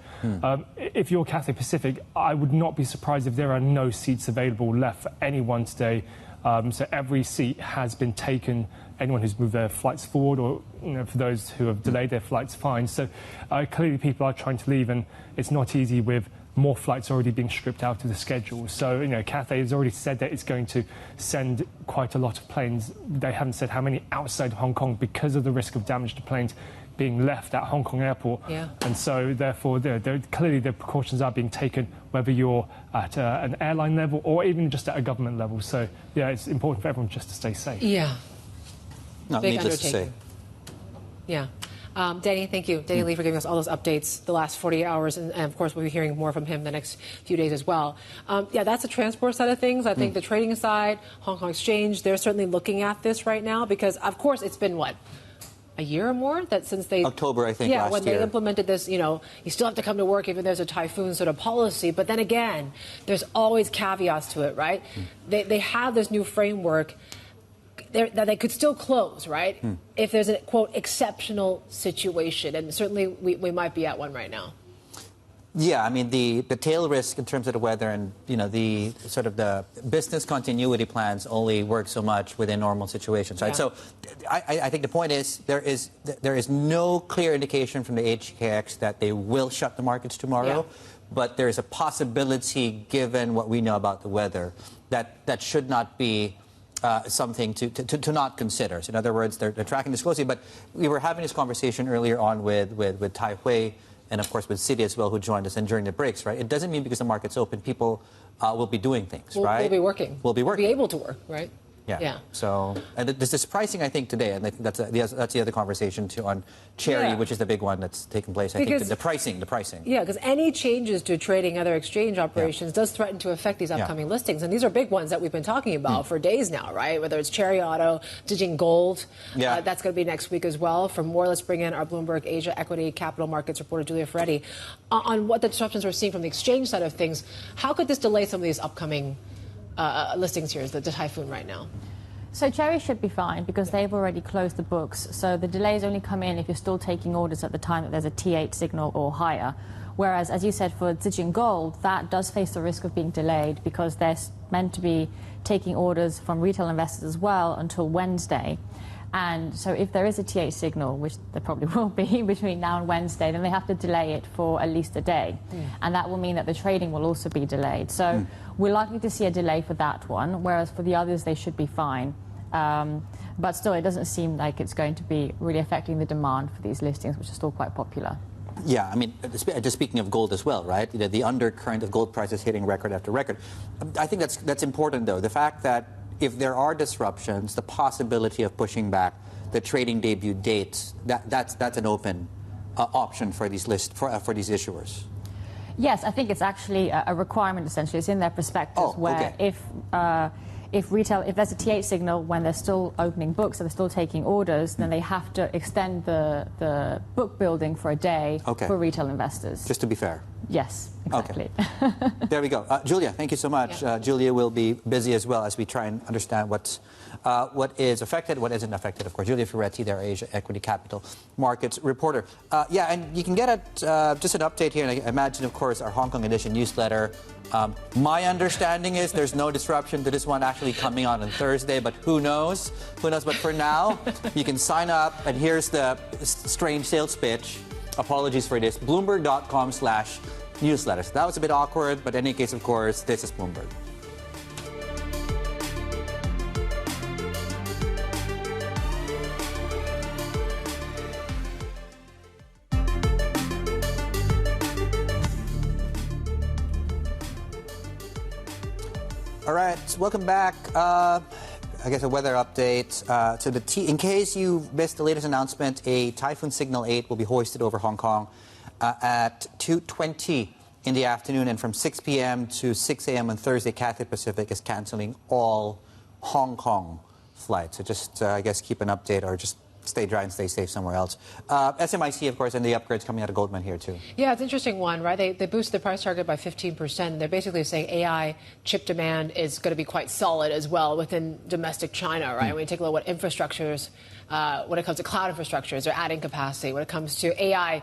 S6: if you're Cathay Pacific, I would not be surprised if there are no seats available left for anyone today. So every seat has been taken. Anyone who's moved their flights forward, or for those who have delayed their flights, fine. So clearly people are trying to leave, and it's not easy with more flights already being stripped out of the schedule. So, Cathay has already said that it's going to send quite a lot of planes. They haven't said how many outside Hong Kong because of the risk of damage to planes being left at Hong Kong airport.
S1: Yeah.
S6: And so, therefore, clearly the precautions are being taken, whether you're at an airline level or even just at a government level. So, yeah, it's important for everyone just to stay safe.
S1: Yeah.
S2: Not
S1: Big
S2: needless to say.
S1: Yeah. Danny, thank you. Danny Lee for giving us all those updates the last 48 hours. And of course, we'll be hearing more from him the next few days as well. Yeah, that's the transport side of things. I think the trading side, Hong Kong Exchange, they're certainly looking at this right now because, of course, it's been, what, a year or more that since they...
S2: October, I think,
S1: yeah,
S2: last
S1: when
S2: year.
S1: they implemented this, you still have to come to work even there's a typhoon sort of policy. But then again, there's always caveats to it, right? They have this new framework that they could still close, right? If there's a, quote, exceptional situation. And certainly we might be at one right now.
S2: Yeah, I mean, the tail risk in terms of the weather and, the sort of the business continuity plans only work so much within normal situations, right?
S1: Yeah.
S2: So I think the point is there is no clear indication from the HKX that they will shut the markets tomorrow, but there is a possibility, given what we know about the weather, that should not be something to not consider. So in other words, they're tracking this closely. But we were having this conversation earlier on with Tai Hui and, of course, with Citi as well, who joined us, and during the breaks, right? It doesn't mean because the market's open, people will be doing things, right?
S1: We'll be working.
S2: We'll be working.
S1: We'll be able to work, right?
S2: Yeah. So, and there's this pricing, I think, today, and I think that's the other conversation too on Cherry, which is the big one that's taking place. I think the pricing. Yeah,
S1: because any changes to trading other exchange operations does threaten to affect these upcoming listings, and these are big ones that we've been talking about for days now, right? Whether it's Cherry Auto, Beijing Gold, that's going to be next week as well. For more, let's bring in our Bloomberg Asia Equity Capital Markets reporter Julia Ferretti on what the disruptions we're seeing from the exchange side of things. How could this delay some of these upcoming listings here, the typhoon right now?
S3: So Cherry should be fine because they've already closed the books. So the delays only come in if you're still taking orders at the time that there's a T8 signal or higher. Whereas, as you said, for Beijing Gold, that does face the risk of being delayed because they're meant to be taking orders from retail investors as well until Wednesday. And so if there is a T8 signal, which there probably will be between now and Wednesday, then they have to delay it for at least a day. And that will mean that the trading will also be delayed. So we're likely to see a delay for that one, whereas for the others, they should be fine. But still, it doesn't seem like it's going to be really affecting the demand for these listings, which are still quite popular.
S2: Yeah, I mean, just speaking of gold as well, right? The undercurrent of gold prices hitting record after record. I think that's important, though. The fact that if there are disruptions, the possibility of pushing back the trading debut dates, that's an open option for these for these issuers.
S3: Yes, I think it's actually a requirement, essentially. It's in their prospectus where if there's a T8 signal when they're still opening books, so they're still taking orders, then they have to extend the book building for a day for retail investors.
S2: Just to be fair.
S3: Yes, exactly.
S2: Okay. There we go. Julia, thank you so much. Julia will be busy as well as we try and understand what is affected, what isn't affected. Of course, Julia Ferretti, their Asia Equity Capital Markets reporter. And you can get just an update here. And I imagine, of course, our Hong Kong edition newsletter. My understanding is there's no disruption to this one actually coming on Thursday, but who knows? Who knows? But for now, you can sign up. And here's the strange sales pitch. Apologies for this. Bloomberg.com/newsletter. So that was a bit awkward, but in any case, of course, this is Bloomberg. All right, welcome back. I guess, a weather update. So in case you missed the latest announcement, a Typhoon Signal 8 will be hoisted over Hong Kong at 2:20 in the afternoon, and from 6 p.m. to 6 a.m. on Thursday, Cathay Pacific is canceling all Hong Kong flights. So just, I guess, keep an update or just stay dry and stay safe somewhere else. SMIC, of course, and the upgrades coming out of Goldman here, too.
S1: Yeah, it's an interesting one, right? They boosted the price target by 15%. They're basically saying AI chip demand is going to be quite solid as well within domestic China, right? When you take a look at what infrastructures, when it comes to cloud infrastructures, they're adding capacity. When it comes to AI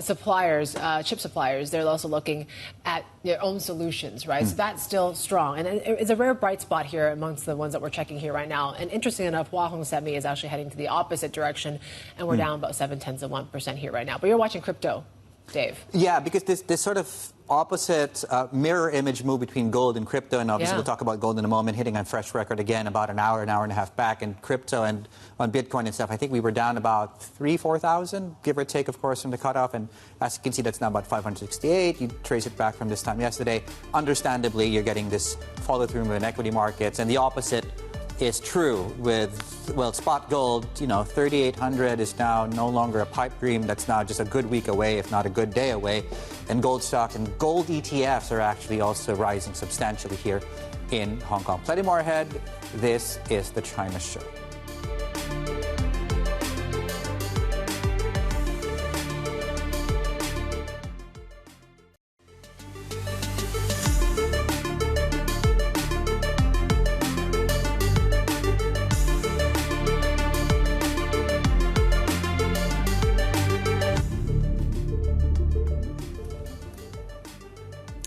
S1: suppliers, chip suppliers, they're also looking at their own solutions, right? So that's still strong. And it's a rare bright spot here amongst the ones that we're checking here right now. And interesting enough, Hua Hong Semi is actually heading to the opposite direction, and we're down about 0.7% here right now. But you're watching crypto, Dave.
S2: Yeah, because this sort of opposite mirror image move between gold and crypto, and obviously we'll talk about gold in a moment, hitting a fresh record again about an hour and a half back, and crypto and on Bitcoin and stuff. I think we were down about 4,000, give or take, of course, from the cutoff. And as you can see, that's now about 568. You trace it back from this time yesterday. Understandably, you're getting this follow through in equity markets, and the opposite is true with, well, spot gold, 3,800 is now no longer a pipe dream. That's now just a good week away, if not a good day away. And gold stock and gold ETFs are actually also rising substantially here in Hong Kong. Plenty more ahead. This is the China Show.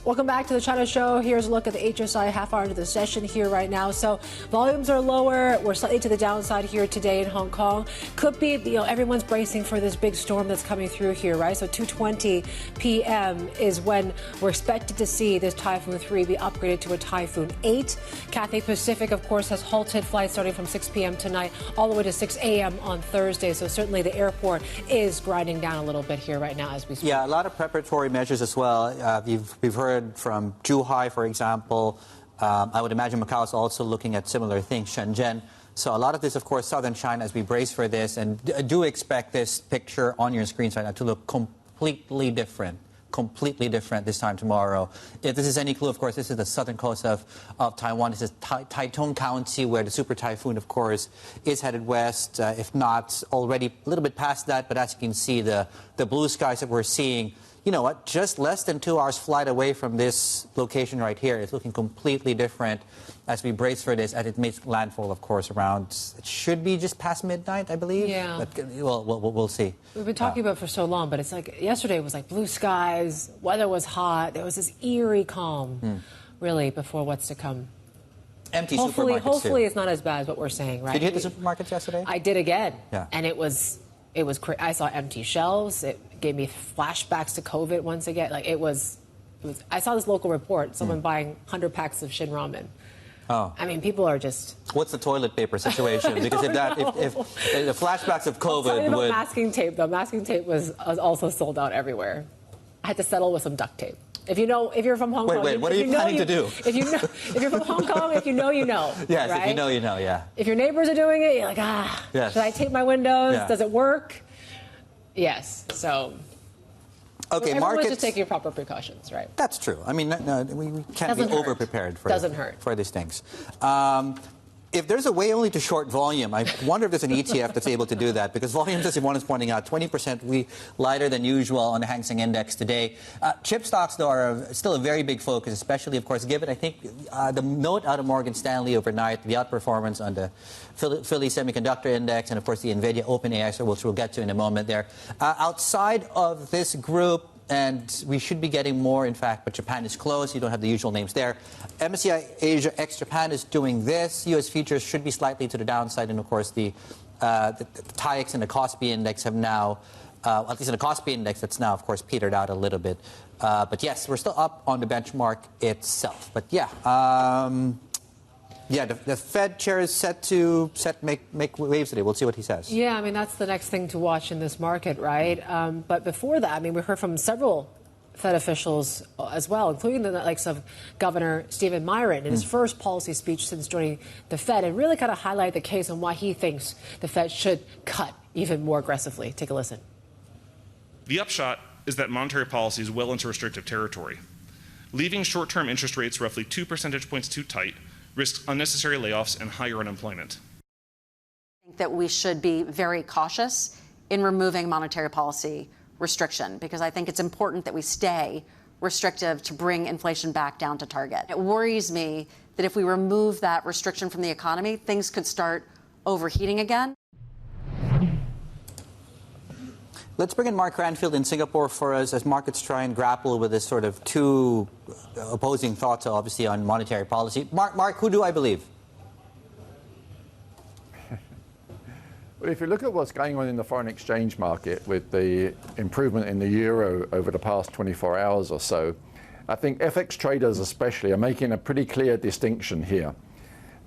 S1: Welcome back to the China Show. Here's a look at the HSI half hour into the session here right now. So volumes are lower. We're slightly to the downside here today in Hong Kong. Could be, everyone's bracing for this big storm that's coming through here, right? So 2:20 p.m. is when we're expected to see this Typhoon 3 be upgraded to a Typhoon 8. Cathay Pacific, of course, has halted flights starting from 6 p.m. tonight all the way to 6 a.m. on Thursday. So certainly the airport is grinding down a little bit here right now as we speak.
S2: Yeah, a lot of preparatory measures as well. We've heard from Zhuhai, for example. I would imagine Macau is also looking at similar things, Shenzhen. So a lot of this, of course, southern China as we brace for this, and do expect this picture on your screens right now to look completely different this time tomorrow. If this is any clue, of course, this is the southern coast of Taiwan. This is Taitung County, where the Super Typhoon, of course, is headed west, if not already a little bit past that. But as you can see, the blue skies that we're seeing, you know what, just less than 2 hours flight away from this location right here. It's looking completely different as we brace for this, and it makes landfall, of course, around, it should be just past midnight, I believe.
S1: Yeah.
S2: But we'll see.
S1: We've been talking about it for so long, but it's like yesterday was like blue skies, weather was hot, there was this eerie calm, really, before what's to come.
S2: Empty
S1: hopefully,
S2: supermarkets,
S1: hopefully
S2: too.
S1: it's not as bad as what we're saying, right?
S2: Did you hit the supermarkets yesterday?
S1: I did again.
S2: Yeah.
S1: And it was I saw empty shelves. It gave me flashbacks to COVID once again. Like it was I saw this local report, someone buying 100 packs of Shin Ramen.
S2: Oh.
S1: I mean, people are just...
S2: What's the toilet paper situation? Because if the flashbacks of COVID would...
S1: Masking tape, though. Masking tape was also sold out everywhere. I had to settle with some duct tape. If you're from Hong Kong...
S2: Wait, what are you planning to do?
S1: If you're from Hong Kong, if you know, you know.
S2: Yes,
S1: right?
S2: if you know, you know, yeah.
S1: If your neighbors are doing it, you're like,
S2: yes.
S1: Should I tape my windows?
S2: Yeah.
S1: Does it work? Yes, so...
S2: Okay,
S1: everyone's just taking proper precautions, right?
S2: That's true. I mean, no, we can't be over-prepared for these things. If there's a way only to short volume, I wonder if there's an ETF that's able to do that, because volumes, as Yvonne is pointing out, 20% lighter than usual on the Hang Seng Index today. Chip stocks, though, are still a very big focus, especially, of course, given, I think, the note out of Morgan Stanley overnight, the outperformance on the Philly Semiconductor Index, and, of course, the Nvidia OpenAI, which we'll get to in a moment there. Outside of this group, and we should be getting more, in fact, but Japan is closed. You don't have the usual names there. MSCI Asia ex-Japan is doing this. U.S. futures should be slightly to the downside. And, of course, the TAIEX and the Kospi Index have now, at least in the Kospi Index, that's now, of course, petered out a little bit. But, yes, we're still up on the benchmark itself. But, yeah, the Fed chair is set to make waves today. We'll see what he says.
S1: Yeah, I mean, that's the next thing to watch in this market, right? But before that, I mean, we heard from several Fed officials as well, including the likes of Governor Miran in his first policy speech since joining the Fed, and really kind of highlight the case on why he thinks the Fed should cut even more aggressively. Take a listen.
S4: The upshot is that monetary policy is well into restrictive territory. Leaving short-term interest rates roughly 2 percentage points too tight risks unnecessary layoffs and higher unemployment.
S8: I think that we should be very cautious in removing monetary policy restriction, because I think it's important that we stay restrictive to bring inflation back down to target. It worries me that if we remove that restriction from the economy, things could start overheating again.
S2: Let's bring in Mark Cranfield in Singapore for us as markets try and grapple with this sort of two opposing thoughts, obviously, on monetary policy. Mark, who do I believe?
S9: Well, if you look at what's going on in the foreign exchange market with the improvement in the euro over the past 24 hours or so, I think FX traders especially are making a pretty clear distinction here.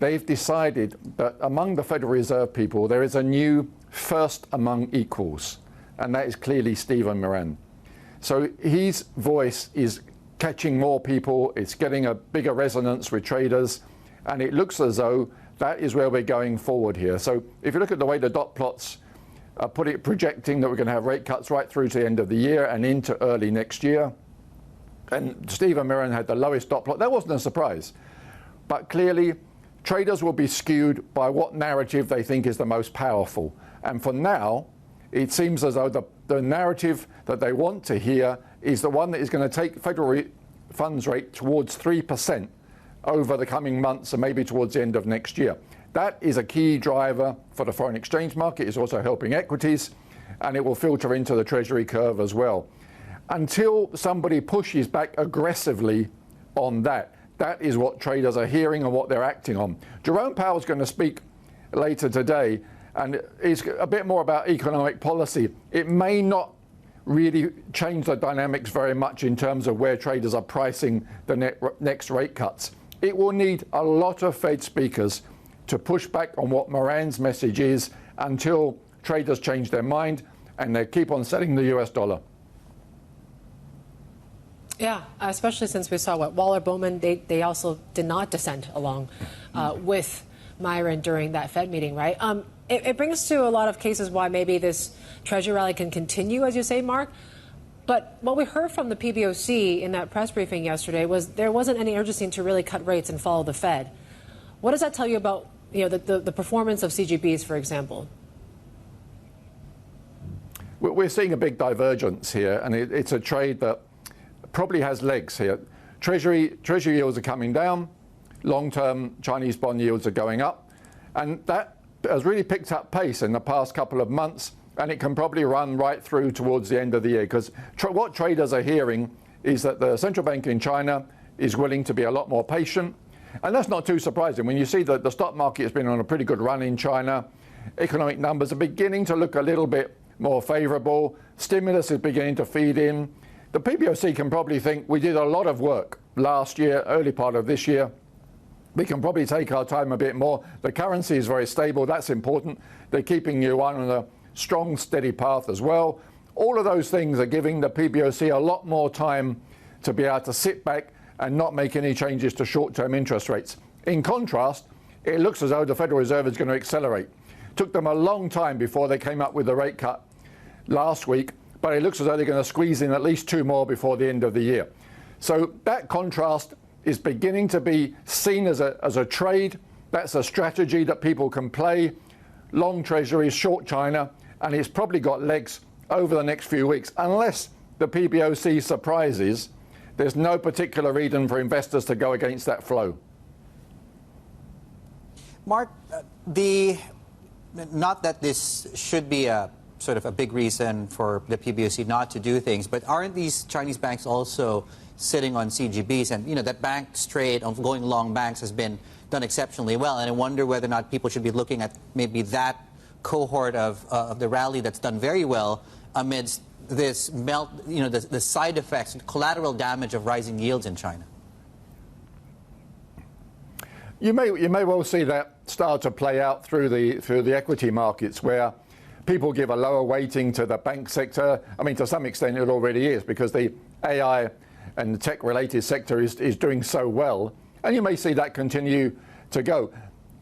S9: They've decided that among the Federal Reserve people, there is a new first among equals, and that is clearly Stephen Miran. So his voice is catching more people, it's getting a bigger resonance with traders, and it looks as though that is where we're going forward here. So if you look at the way the dot plots are projecting that we're going to have rate cuts right through to the end of the year and into early next year, and Stephen Miran had the lowest dot plot, that wasn't a surprise. But clearly, traders will be skewed by what narrative they think is the most powerful. And for now, it seems as though the narrative that they want to hear is the one that is going to take federal funds rate towards 3% over the coming months and maybe towards the end of next year. That is a key driver for the foreign exchange market. It's also helping equities, and it will filter into the Treasury curve as well. Until somebody pushes back aggressively on that, that is what traders are hearing and what they're acting on. Jerome Powell is going to speak later today, and it's a bit more about economic policy. It may not really change the dynamics very much in terms of where traders are pricing the next rate cuts. It will need a lot of Fed speakers to push back on what Moran's message is until traders change their mind and they keep on selling the US dollar.
S1: Yeah, especially since we saw Waller Bowman, they also did not dissent along with Miran during that Fed meeting, right? It brings to a lot of cases why maybe this Treasury rally can continue, as you say, Mark. But what we heard from the PBOC in that press briefing yesterday was there wasn't any urgency to really cut rates and follow the Fed. What does that tell you about the performance of CGBs, for example?
S9: We're seeing a big divergence here, and it's a trade that probably has legs here. Treasury yields are coming down, long-term Chinese bond yields are going up, and that has really picked up pace in the past couple of months, and it can probably run right through towards the end of the year, because what traders are hearing is that the central bank in China is willing to be a lot more patient. And that's not too surprising. When you see that the stock market has been on a pretty good run in China, economic numbers are beginning to look a little bit more favorable, stimulus is beginning to feed in. The PBOC can probably think we did a lot of work last year, early part of this year. We can probably take our time a bit more. The currency is very stable, that's important. They're keeping yuan on a strong, steady path as well. All of those things are giving the PBOC a lot more time to be able to sit back and not make any changes to short-term interest rates. In contrast, it looks as though the Federal Reserve is going to accelerate. It took them a long time before they came up with the rate cut last week, but it looks as though they're going to squeeze in at least 2 more before the end of the year. So that contrast is beginning to be seen as a trade. That's a strategy that people can play. Long Treasuries, short China, and it's probably got legs over the next few weeks. Unless the PBOC surprises, there's no particular reason for investors to go against that flow.
S2: Mark, not that this should be a sort of a big reason for the PBOC not to do things, but aren't these Chinese banks also sitting on CGBs? And that banks trade on going long banks has been done exceptionally well, and I wonder whether or not people should be looking at maybe that cohort of the rally that's done very well amidst this the side effects, collateral damage of rising yields in China. You may well see that start to play out through the equity markets, where
S9: people give a lower weighting to the bank sector. I mean, to some extent it already is, because the AI and the tech-related sector is doing so well. And you may see that continue to go.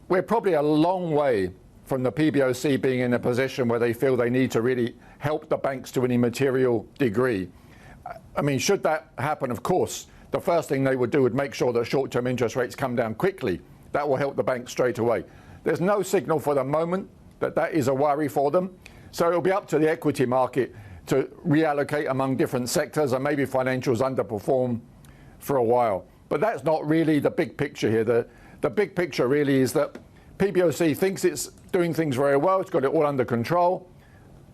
S9: We're probably a long way from the PBOC being in a position where they feel they need to really help the banks to any material degree. I mean, should that happen, of course, the first thing they would do would make sure that short-term interest rates come down quickly. That will help the banks straight away. There's no signal for the moment that is a worry for them. So it'll be up to the equity market to reallocate among different sectors, and maybe financials underperform for a while. But that's not really the big picture here. The big picture really is that PBOC thinks it's doing things very well. It's got it all under control.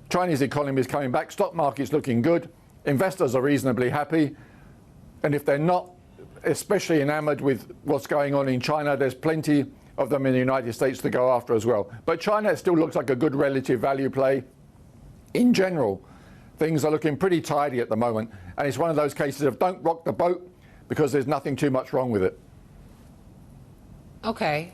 S9: Chinese economy is coming back. Stock market's looking good. Investors are reasonably happy. And if they're not especially enamored with what's going on in China, there's plenty of them in the United States to go after as well. But China still looks like a good relative value play. In general, things are looking pretty tidy at the moment. And it's one of those cases of don't rock the boat, because there's nothing too much wrong with it.
S1: Okay.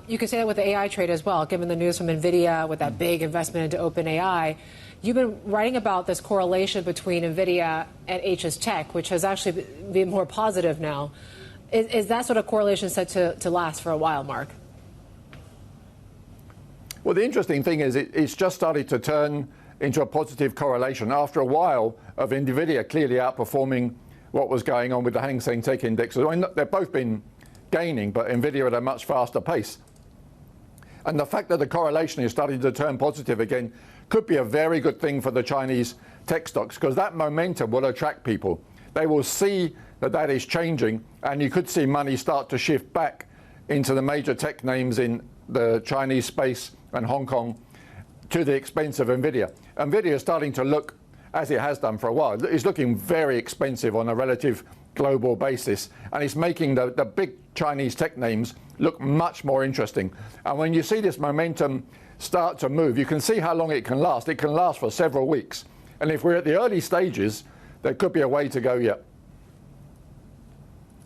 S1: You could say that with the AI trade as well, given the news from Nvidia with that big investment into OpenAI. You've been writing about this correlation between Nvidia and HS Tech, which has actually been more positive now. Is that sort of correlation set to last for a while, Mark?
S9: Well, the interesting thing is it's just started to turn into a positive correlation after a while of Nvidia clearly outperforming what was going on with the Hang Seng Tech Index. I mean, they've both been gaining, but Nvidia at a much faster pace. And the fact that the correlation is starting to turn positive again could be a very good thing for the Chinese tech stocks, because that momentum will attract people. They will see that that is changing, and you could see money start to shift back into the major tech names in the Chinese space and Hong Kong to the expense of Nvidia. Nvidia is starting to look, as it has done for a while, it's looking very expensive on a relative global basis, and it's making the big Chinese tech names look much more interesting. And when you see this momentum start to move, you can see how long it can last. It can last for several weeks. And if we're at the early stages, there could be a way to go yet.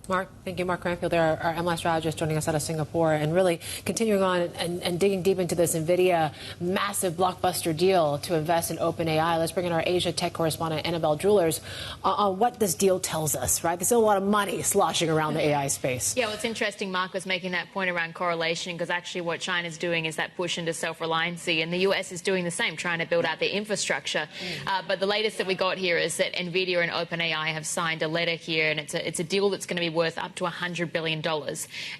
S1: Mark, thank you. Mark Cranfield there, our MLS strategist, joining us out of Singapore, and really continuing on and digging deep into this Nvidia massive blockbuster deal to invest in OpenAI. Let's bring in our Asia tech correspondent, Annabelle Jewelers, on what this deal tells us, right? There's still a lot of money sloshing around the AI space.
S10: Yeah, well, it's interesting Mark was making that point around correlation, because actually what China's doing is that push into self-reliancy, and the US is doing the same, trying to build out their infrastructure. But the latest that we got here is that Nvidia and OpenAI have signed a letter here, and it's a deal that's going to be worth up to $100 billion.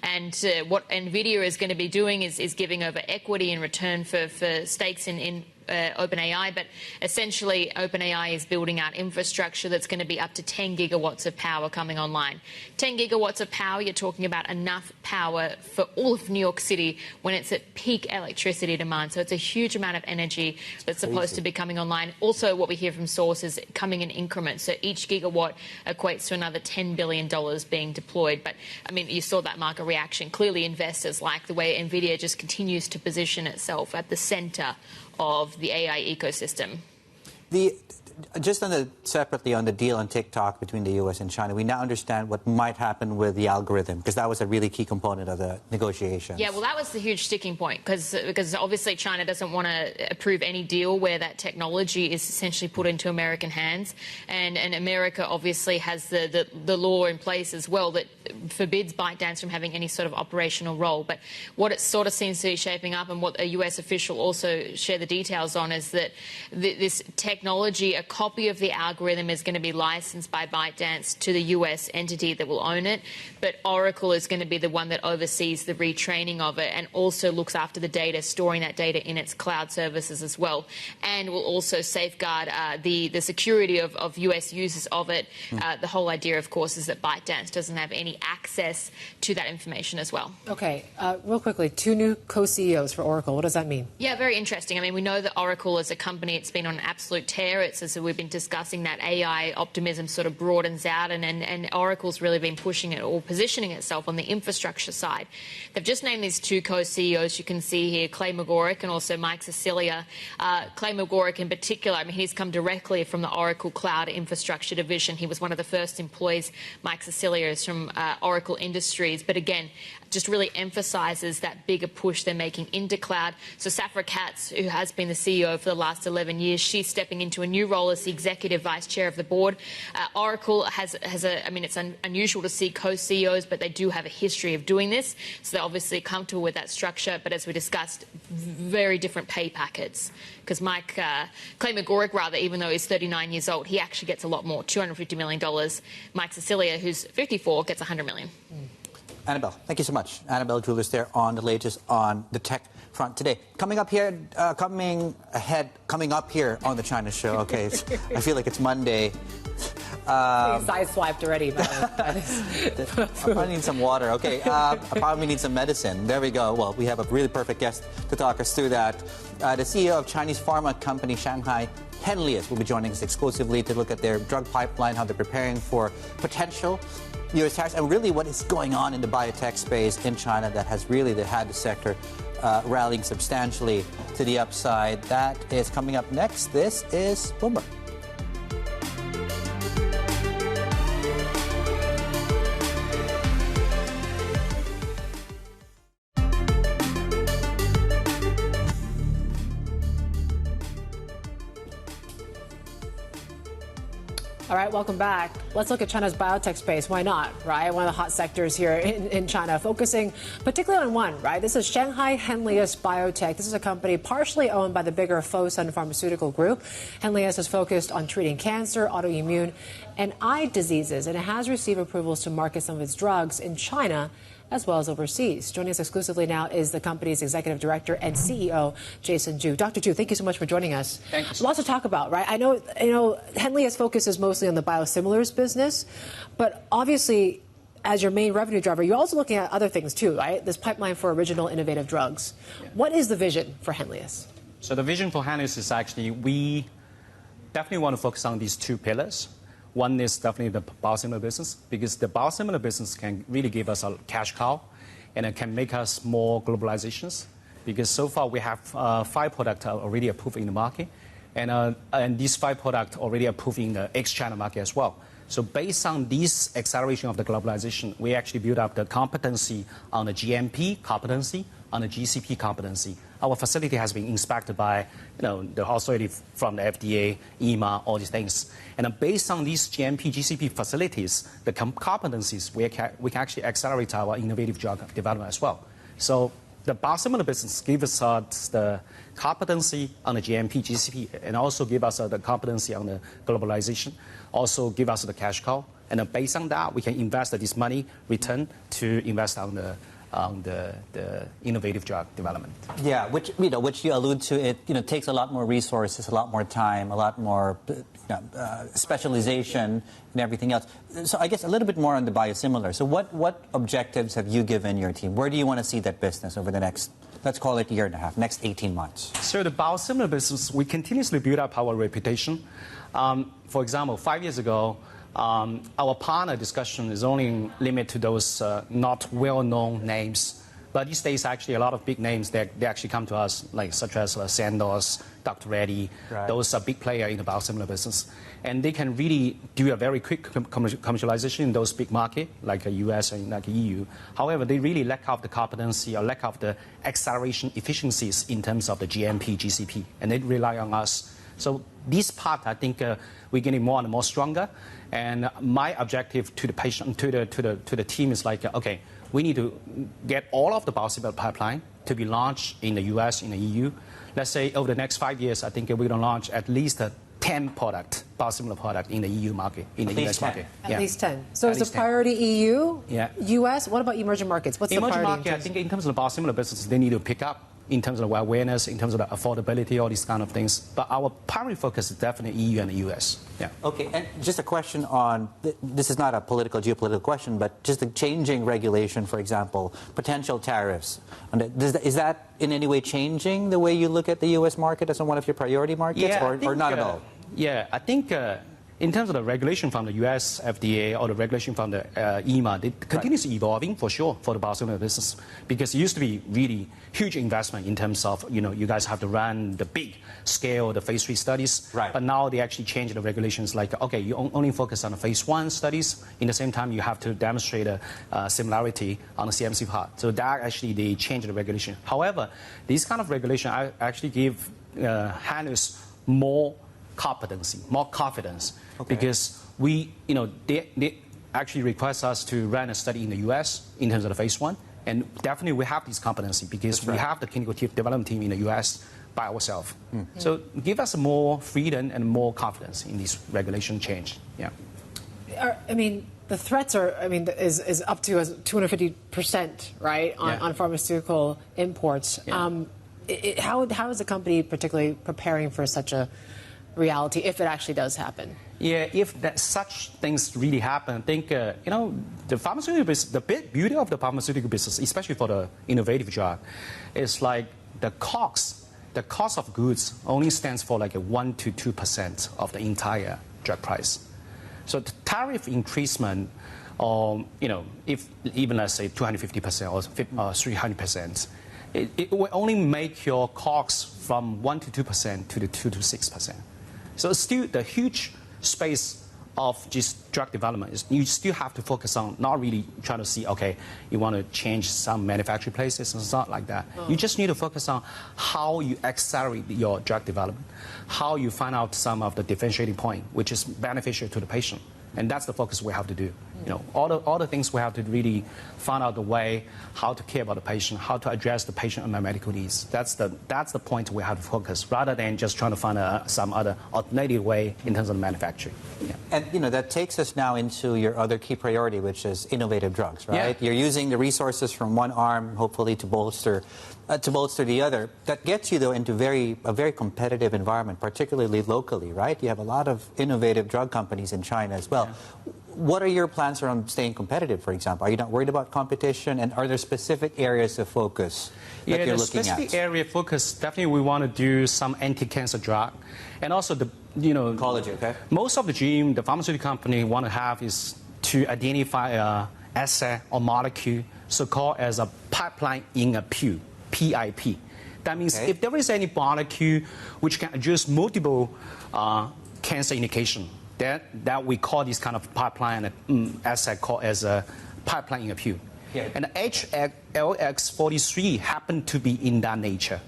S10: And what Nvidia is going to be doing is giving over equity in return for stakes in OpenAI, but essentially OpenAI is building out infrastructure that's going to be up to 10 gigawatts of power coming online. 10 gigawatts of power, you're talking about enough power for all of New York City when it's at peak electricity demand. So it's a huge amount of energy that's supposed to be coming online. Also, what we hear from sources coming in increments. So each gigawatt equates to another $10 billion being deployed. But, I mean, you saw that market reaction. Clearly, investors like the way Nvidia just continues to position itself at the center of the AI ecosystem.
S2: Just separately on the deal on TikTok between the U.S. and China, we now understand what might happen with the algorithm, because that was a really key component of the negotiations.
S10: Yeah, well, that was the huge sticking point, because obviously China doesn't want to approve any deal where that technology is essentially put into American hands, and America obviously has the law in place as well that forbids ByteDance from having any sort of operational role. But what it sort of seems to be shaping up, and what a U.S. official also shared the details on, is that this technology, a copy of the algorithm, is going to be licensed by ByteDance to the US entity that will own it, but Oracle is going to be the one that oversees the retraining of it and also looks after the data, storing that data in its cloud services as well, and will also safeguard the security of US users of it. The whole idea, of course, is that ByteDance doesn't have any access to that information as well.
S1: Okay, real quickly, 2 new co-CEOs for Oracle. What does that mean?
S10: Yeah, very interesting. I mean, we know that Oracle as a company, it's been on an absolute tear. It's as we've been discussing, that AI optimism sort of broadens out, and Oracle's really been pushing it or positioning itself on the infrastructure side. They've just named these two co-CEOs you can see here, Clay Magoric and also Mike Sicilia. Clay Magoric in particular, I mean, he's come directly from the Oracle Cloud Infrastructure Division. He was one of the first employees. Mike Sicilia is from Oracle Industries. But again, just really emphasizes that bigger push they're making into cloud. So Safra Catz, who has been the CEO for the last 11 years, she's stepping into a new role as the executive vice chair of the board. Oracle has I mean, it's unusual to see co-CEOs, but they do have a history of doing this. So they're obviously comfortable with that structure. But as we discussed, very different pay packets. Because Clay Magoric, rather, even though he's 39 years old, he actually gets a lot more, $250 million. Mike Sicilia, who's 54, gets $100 million.
S2: Annabelle, thank you so much. Annabelle Jewellers there on the latest on the tech front today. Coming up here on the China show. Okay, I feel like it's Monday.
S1: Sideswiped already.
S2: I probably need some water. Okay, I probably need some medicine. There we go. Well, we have a really perfect guest to talk us through that. The CEO of Chinese pharma company Shanghai, Henlius, will be joining us exclusively to look at their drug pipeline, how they're preparing for potential U.S. tariffs, and really what is going on in the biotech space in China that has really had the sector rallying substantially to the upside. That is coming up next. This is Bloomberg.
S1: All right, welcome back. Let's look at China's biotech space. Why not, right? One of the hot sectors here in China, focusing particularly on one, right? This is Shanghai Henlius Biotech. This is a company partially owned by the bigger Fosun Pharmaceutical Group. Henlius is focused on treating cancer, autoimmune, and eye diseases, and it has received approvals to market some of its drugs in China as well as overseas. Joining us exclusively now is the company's executive director and CEO, Jason Zhu. Dr. Zhu, thank you so much for joining us.
S11: Thank you.
S1: Lots to talk about, right? I know, Henlius focuses mostly on the biosimilars business, but obviously, as your main revenue driver, you're also looking at other things too, right? This pipeline for original innovative drugs. Yeah. What is the vision for Henlius?
S11: So the vision for Henlius is actually we definitely want to focus on these two pillars. One is definitely the biosimilar business, because the biosimilar business can really give us a cash cow, and it can make us more globalizations. Because so far we have 5 products already approved in the market, and these 5 products already approved in the ex-China market as well. So based on this acceleration of the globalization, we actually build up the competency on the GMP competency, on the GCP competency. Our facility has been inspected by the authority from the FDA, EMA, all these things. And based on these GMP, GCP facilities, the competencies, we can actually accelerate our innovative drug development as well. So the biosimilar business gives us the competency on the GMP, GCP, and also give us the competency on the globalization, also give us the cash cow. And then based on that, we can invest this money, return to invest on the innovative drug development.
S2: Yeah, which you allude to, it takes a lot more resources, a lot more time, a lot more specialization and everything else. So I guess a little bit more on the biosimilar. So what objectives have you given your team? Where do you want to see that business over the next, let's call it, year and a half, next 18 months?
S11: So the biosimilar business, we continuously build up our reputation. For example, 5 years ago, our partner discussion is only limited to those not well-known names. But these days, actually, a lot of big names, they actually come to us, like such as Sandoz, Dr. Reddy. Right. Those are big players in the biosimilar business. And they can really do a very quick commercialization in those big markets, like the US and like the EU. However, they really lack of the competency or lack of the acceleration efficiencies in terms of the GMP, GCP. And they rely on us. So this part, I think, we're getting more and more stronger. And my objective to the patient, to the team is like, okay, we need to get all of the biosimilar pipeline to be launched in the US, in the EU. Let's say over the next 5 years, I think we're going to launch at least 10 biosimilar product in the EU market, in the US market.
S1: At least 10. So is the priority EU?
S11: Yeah.
S1: US? What about emerging markets? What's the priority?
S11: Emerging market, I think in terms of the biosimilar business, they need to pick up in terms of awareness, in terms of the affordability, all these kind of things. But our primary focus is definitely EU and the US. Yeah.
S2: Okay, and just a question on, this is not a geopolitical question, but just the changing regulation, for example, potential tariffs. Is that in any way changing the way you look at the US market as one of your priority markets, or not at all?
S11: Yeah, I think in terms of the regulation from the US FDA or the regulation from the EMA, it continues evolving for sure for the biosimilar business, because it used to be really huge investment in terms of, you guys have to run the big scale, the phase 3 studies.
S2: Right.
S11: But now they actually change the regulations like, okay, you only focus on the phase 1 studies. In the same time, you have to demonstrate a similarity on the CMC part. So that actually, they change the regulation. However, this kind of regulation actually give Henlius more competency, more confidence, because they actually request us to run a study in the US in terms of the phase 1, and definitely we have this competency because we have the clinical development team in the US by ourselves. So give us more freedom and more confidence in this regulation change. Yeah.
S1: I mean, the threats are, is up to 250%, right, on pharmaceutical imports. Yeah. How is the company particularly preparing for such a reality if it actually does happen?
S11: Yeah, if such things really happen, I think, the pharmaceutical business, the big beauty of the pharmaceutical business, especially for the innovative drug, is like the cost of goods only stands for like 1 to 2% of the entire drug price. So the tariff increasement, if even let's say 250% or 300%, it will only make your costs from 1 to 2% to the 2 to 6%. So still the huge space of just drug development is you still have to focus on not really trying to see, okay, you want to change some manufacturing places and stuff like that. You just need to focus on how you accelerate your drug development, how you find out some of the differentiating point, which is beneficial to the patient. And that's the focus we have to do. All the things we have to really find out the way how to care about the patient, how to address the patient and medical needs. That's the point we have to focus, rather than just trying to find some other alternative way in terms of manufacturing. Yeah.
S2: And that takes us now into your other key priority, which is innovative drugs, right?
S11: Yeah.
S2: You're using the resources from one arm, hopefully, to bolster the other. That gets you, though, into a very competitive environment, particularly locally, right? You have a lot of innovative drug companies in China as well. Yeah. What are your plans around staying competitive, for example? Are you not worried about competition? And are there specific areas of focus that you're looking at?
S11: Yeah, the specific area of focus, definitely we want to do some anti-cancer drug. And also,
S2: oncology, okay?
S11: Most of the dream the pharmaceutical company want to have is to identify an asset or molecule, so-called as a pipeline in a pill, PIP. That means if there is any molecule which can address multiple cancer indication, that we call this kind of pipeline asset called as a pipeline in a pill. Yeah. And LX43 happened to be in that nature.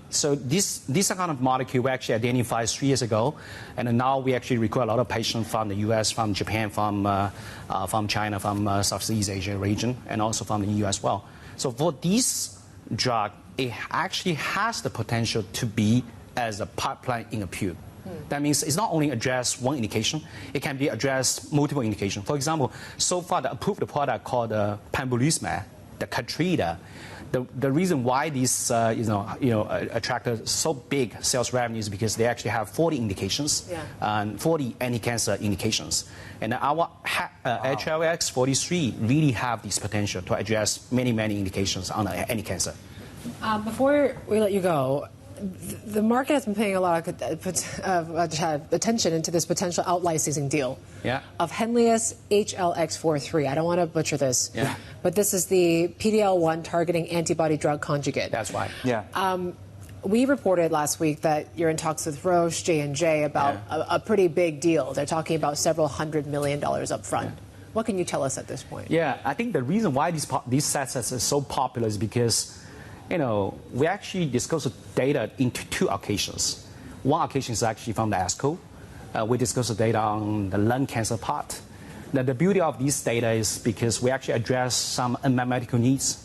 S11: So this kind of molecule we actually identified 3 years ago, and now we actually recruit a lot of patients from the US, from Japan, from China, from Southeast Asia region, and also from the EU as well. So for this drug, it actually has the potential to be as a pipeline in a pill. That means it's not only address one indication, it can be address multiple indications. For example, so far the approved product called pembrolizumab, the Keytruda, the reason why this attracted so big sales revenue is because they actually have 40 indications and 40 anti-cancer indications. And our HLX43 really have this potential to address many indications on anti-cancer.
S1: Before we let you go, the market has been paying a lot of attention into this potential out-licensing deal of Henlius HLX43. I don't want to butcher this, but this is the PD-L1 targeting antibody drug conjugate.
S11: That's right.
S2: Yeah.
S1: We reported last week that you're in talks with Roche, J&J about a pretty big deal. They're talking about several $100 million up front. What can you tell us at this point?
S11: Yeah, I think the reason why these assets are so popular is because we actually disclosed the data into 2 occasions. One occasion is actually from the ASCO. We disclosed the data on the lung cancer part. Now, the beauty of this data is because we actually address some unmet medical needs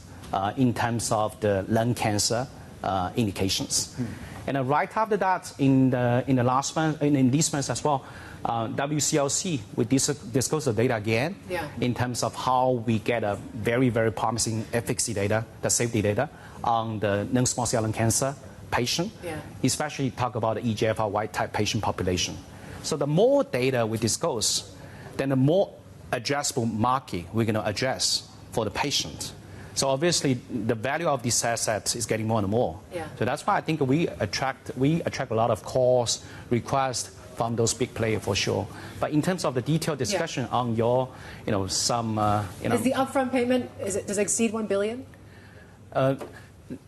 S11: in terms of the lung cancer indications. And right after that, in the last month, in this month as well, WCLC, we disclosed the data again in terms of how we get a very promising efficacy data, the safety data, on the non-small cell lung cancer patient, especially talk about the EGFR white type patient population. So the more data we disclose, then the more addressable market we're going to address for the patient. So obviously, the value of these assets is getting more and more.
S1: Yeah.
S11: So that's why I think we attract a lot of calls, requests from those big players for sure. But in terms of the detailed discussion on your,
S1: Is the upfront payment, does it exceed $1 billion?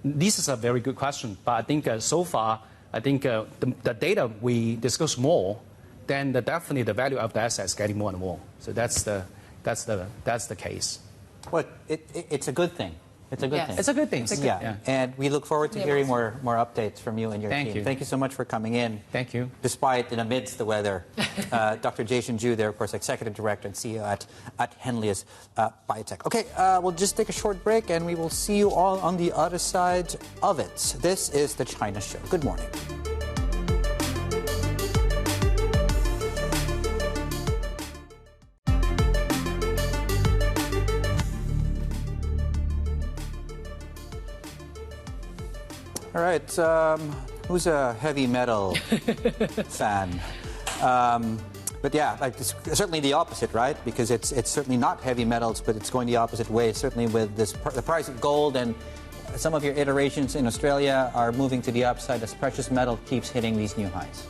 S11: This is a very good question. But I think so far, the data we discuss more, then definitely the value of the assets getting more and more. So that's the case.
S2: Well, it's a good thing. It's a good thing.
S11: It's a good thing.
S2: And we look forward to hearing more updates from you and your team. Thank you so much for coming in.
S11: Thank you.
S2: Despite and amidst the weather. Dr. Jason Zhu there, of course, Executive Director and CEO at Henlius Biotech. Okay, we'll just take a short break and we will see you all on the other side of it. This is the China Show. Good morning. All right, who's a heavy metal fan? But yeah, it's certainly the opposite, right? Because it's certainly not heavy metals, but it's going the opposite way. Certainly with the price of gold and some of your iterations in Australia are moving to the upside as precious metal keeps hitting these new highs.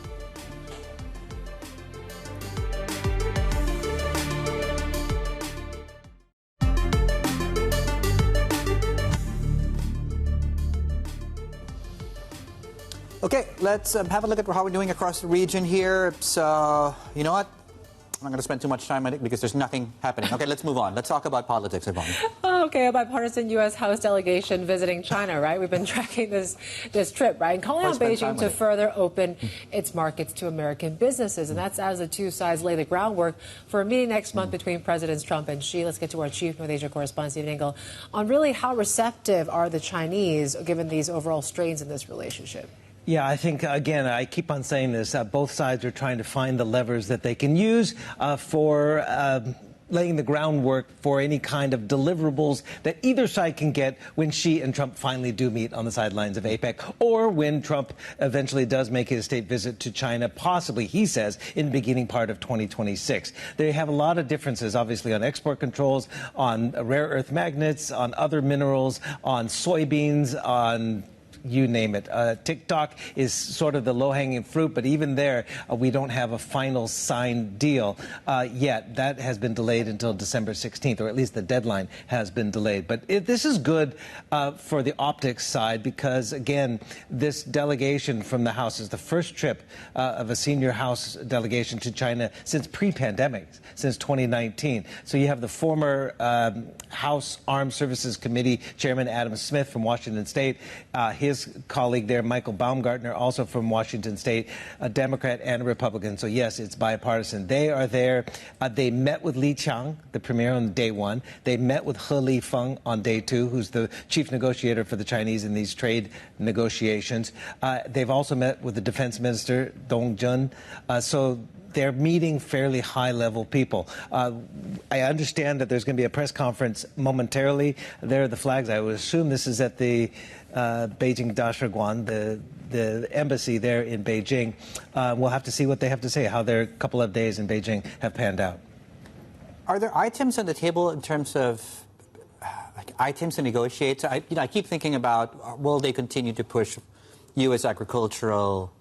S2: Okay, let's have a look at how we're doing across the region here. So, you know what? I'm not going to spend too much time on it because there's nothing happening. Okay, let's move on. Let's talk about politics, Yvonne.
S1: Okay, a bipartisan U.S. House delegation visiting China, right? We've been tracking this trip, right? And calling on Beijing to further open its markets to American businesses. And that's as the two sides lay the groundwork for a meeting next month between Presidents Trump and Xi. Let's get to our chief North Asia correspondent, Stephen Ingle, on really how receptive are the Chinese given these overall strains in this relationship.
S12: Yeah, I think, again, I keep on saying this, both sides are trying to find the levers that they can use for laying the groundwork for any kind of deliverables that either side can get when Xi and Trump finally do meet on the sidelines of APEC, or when Trump eventually does make his state visit to China, possibly, he says, in the beginning part of 2026. They have a lot of differences, obviously, on export controls, on rare earth magnets, on other minerals, on soybeans, on you name it. TikTok is sort of the low-hanging fruit, but even there, we don't have a final signed deal yet. That has been delayed until December 16th, or at least the deadline has been delayed. But this is good for the optics side because, again, this delegation from the House is the first trip of a senior House delegation to China since pre-pandemic, since 2019. So you have the former House Armed Services Committee Chairman Adam Smith from Washington State, his colleague there, Michael Baumgartner, also from Washington State, a Democrat and a Republican. So, yes, it's bipartisan. They are there. They met with Li Qiang, the premier, on day one. They met with He Lifeng on day two, who's the chief negotiator for the Chinese in these trade negotiations. They've also met with the defense minister, Dong Jun. So they're meeting fairly high-level people. I understand that there's going to be a press conference momentarily. There are the flags. I would assume this is at the Beijing Dashiguan, the embassy there in Beijing. We'll have to see what they have to say, how their couple of days in Beijing have panned out.
S2: Are there items on the table in terms of items to negotiate? So I keep thinking about, will they continue to push U.S. agricultural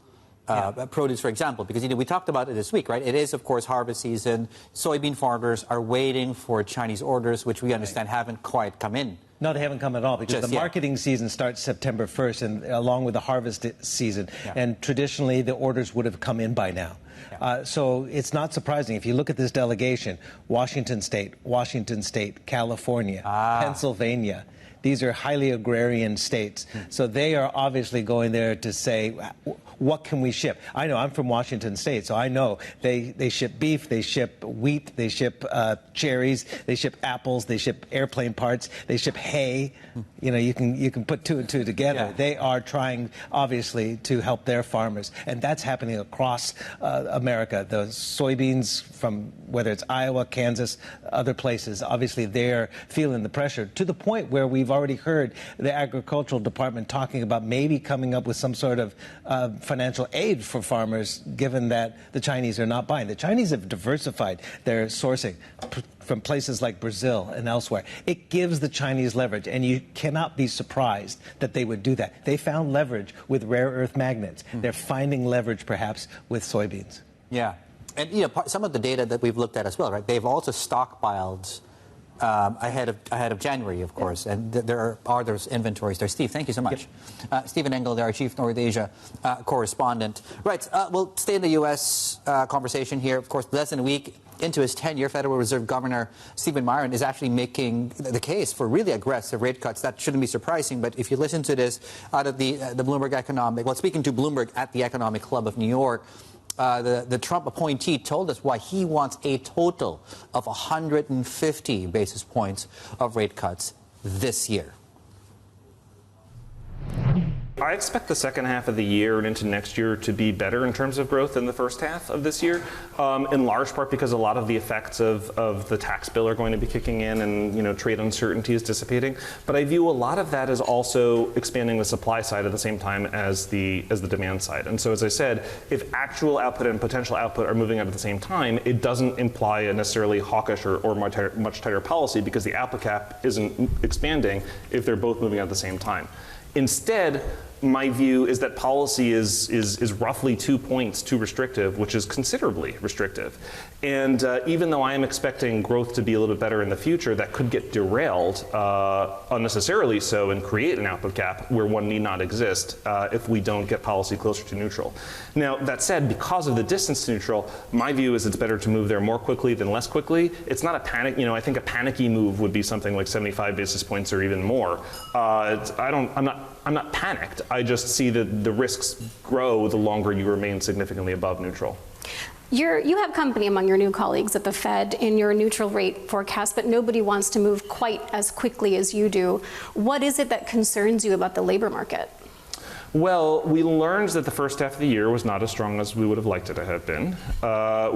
S2: produce, for example, because we talked about it this week, right? It is, of course, harvest season. Soybean farmers are waiting for Chinese orders, which we understand haven't quite come in.
S12: No, they haven't come at all because the marketing season starts September 1st, and along with the harvest season. Yeah. And traditionally, the orders would have come in by now. Yeah. So it's not surprising. If you look at this delegation, Washington State, California, Pennsylvania, these are highly agrarian states. So they are obviously going there to say, what can we ship? I know, I'm from Washington State, so I know they ship beef, they ship wheat, they ship cherries, they ship apples, they ship airplane parts, they ship hay. You can put two and two together. Yeah. They are trying, obviously, to help their farmers. And that's happening across America. The soybeans from whether it's Iowa, Kansas, other places, obviously they're feeling the pressure to the point where we've we've already heard the agricultural department talking about maybe coming up with some sort of financial aid for farmers, given that the Chinese are not buying. The Chinese have diversified their sourcing from places like Brazil and elsewhere. It gives the Chinese leverage, and you cannot be surprised that they would do that. They found leverage with rare earth magnets. They're finding leverage, perhaps, with soybeans.
S2: Yeah. And, you know, some of the data that we've looked at as well, right? They've also stockpiled ahead of January, of course, and there are those inventories there. Steve, thank you so much. Stephen Engel, our Chief North Asia correspondent. Right, we'll stay in the U.S. Conversation here. Of course, less than a week into his tenure, Federal Reserve Governor Stephen Miran is actually making the case for really aggressive rate cuts. That shouldn't be surprising, but if you listen to this out of the Bloomberg Economic, well, speaking to Bloomberg at the Economic Club of New York, the Trump appointee told us why he wants a total of 150 basis points of rate cuts this year.
S4: I expect the second half of the year and into next year to be better in terms of growth than the first half of this year, in large part because a lot of the effects of the tax bill are going to be kicking in and, you know, trade uncertainty is dissipating. But I view a lot of that as also expanding the supply side at the same time as the demand side. And so, as I said, if actual output and potential output are moving out at the same time, it doesn't imply a necessarily hawkish or much tighter policy because the output cap isn't expanding if they're both moving out at the same time. Instead, my view is that policy is roughly 2 points too restrictive, which is considerably restrictive. And even though I am expecting growth to be a little bit better in the future, that could get derailed unnecessarily so and create an output cap where one need not exist if we don't get policy closer to neutral. Now, that said, because of the distance to neutral, my view is it's better to move there more quickly than less quickly. It's not a panic, you know, I think a panicky move would be something like 75 basis points or even more. I'm not panicked. I just see that the risks grow the longer you remain significantly above neutral.
S13: You have company among your new colleagues at the Fed in your neutral rate forecast, but nobody wants to move quite as quickly as you do. What is it that concerns you about the labor market?
S4: Well, we learned that the first half of the year was not as strong as we would have liked it to have been.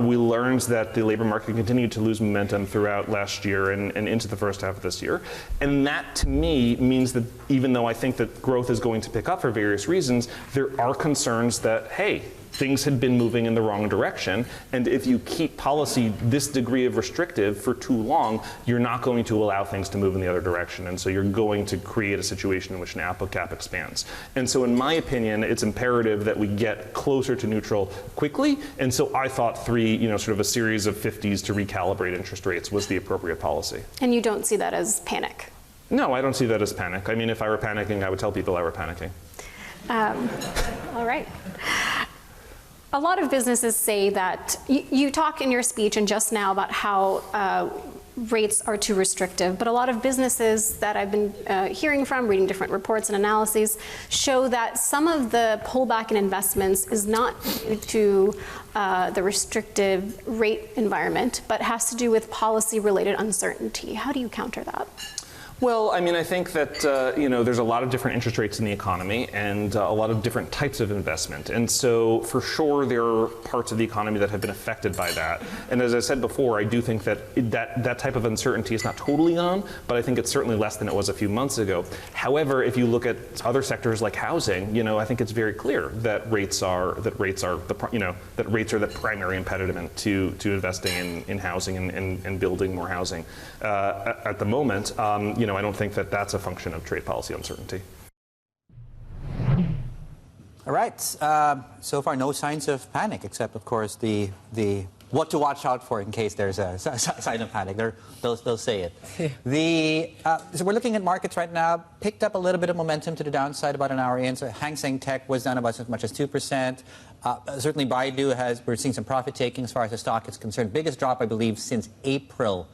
S4: We learned that the labor market continued to lose momentum throughout last year and into the first half of this year. And that, to me, means that even though I think that growth is going to pick up for various reasons, there are concerns that, hey, things had been moving in the wrong direction, and if you keep policy this degree of restrictive for too long, you're not going to allow things to move in the other direction, and so you're going to create a situation in which an output cap expands. And so in my opinion, it's imperative that we get closer to neutral quickly, and so I thought sort of a series of 50s to recalibrate interest rates was the appropriate policy.
S13: And you don't see that as panic?
S4: No, I don't see that as panic. I mean, if I were panicking, I would tell people I were panicking.
S13: All right. A lot of businesses say that you talk in your speech and just now about how rates are too restrictive, but a lot of businesses that I've been hearing from, reading different reports and analyses, show that some of the pullback in investments is not due to the restrictive rate environment, but has to do with policy-related uncertainty. How do you counter that?
S4: Well, I mean, I think that, there's a lot of different interest rates in the economy and a lot of different types of investment. And so, for sure, there are parts of the economy that have been affected by that. And as I said before, I do think that that type of uncertainty is not totally gone, but I think it's certainly less than it was a few months ago. However, if you look at other sectors like housing, I think it's very clear that rates are the primary impediment to investing in housing and building more housing at the moment. I don't think that that's a function of trade policy uncertainty.
S2: All right. So far, no signs of panic, except, of course, the what to watch out for in case there's a sign of panic. They'll say it. So we're looking at markets right now. Picked up a little bit of momentum to the downside about an hour in. So Hang Seng Tech was down about as much as 2%. Certainly, Baidu we're seeing some profit taking as far as the stock is concerned. Biggest drop, I believe, since April.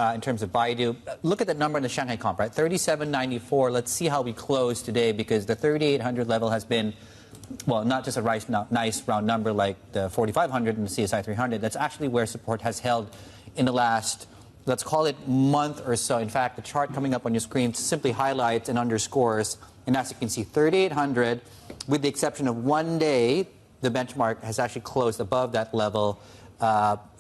S2: In terms of Baidu. Look at that number in the Shanghai comp, right? 37.94. Let's see how we close today, because the 3,800 level has been, well, not just a nice round number like the 4,500 and the CSI 300. That's actually where support has held in the last, let's call it, month or so. In fact, the chart coming up on your screen simply highlights and underscores, and as you can see, 3,800, with the exception of one day, the benchmark has actually closed above that level.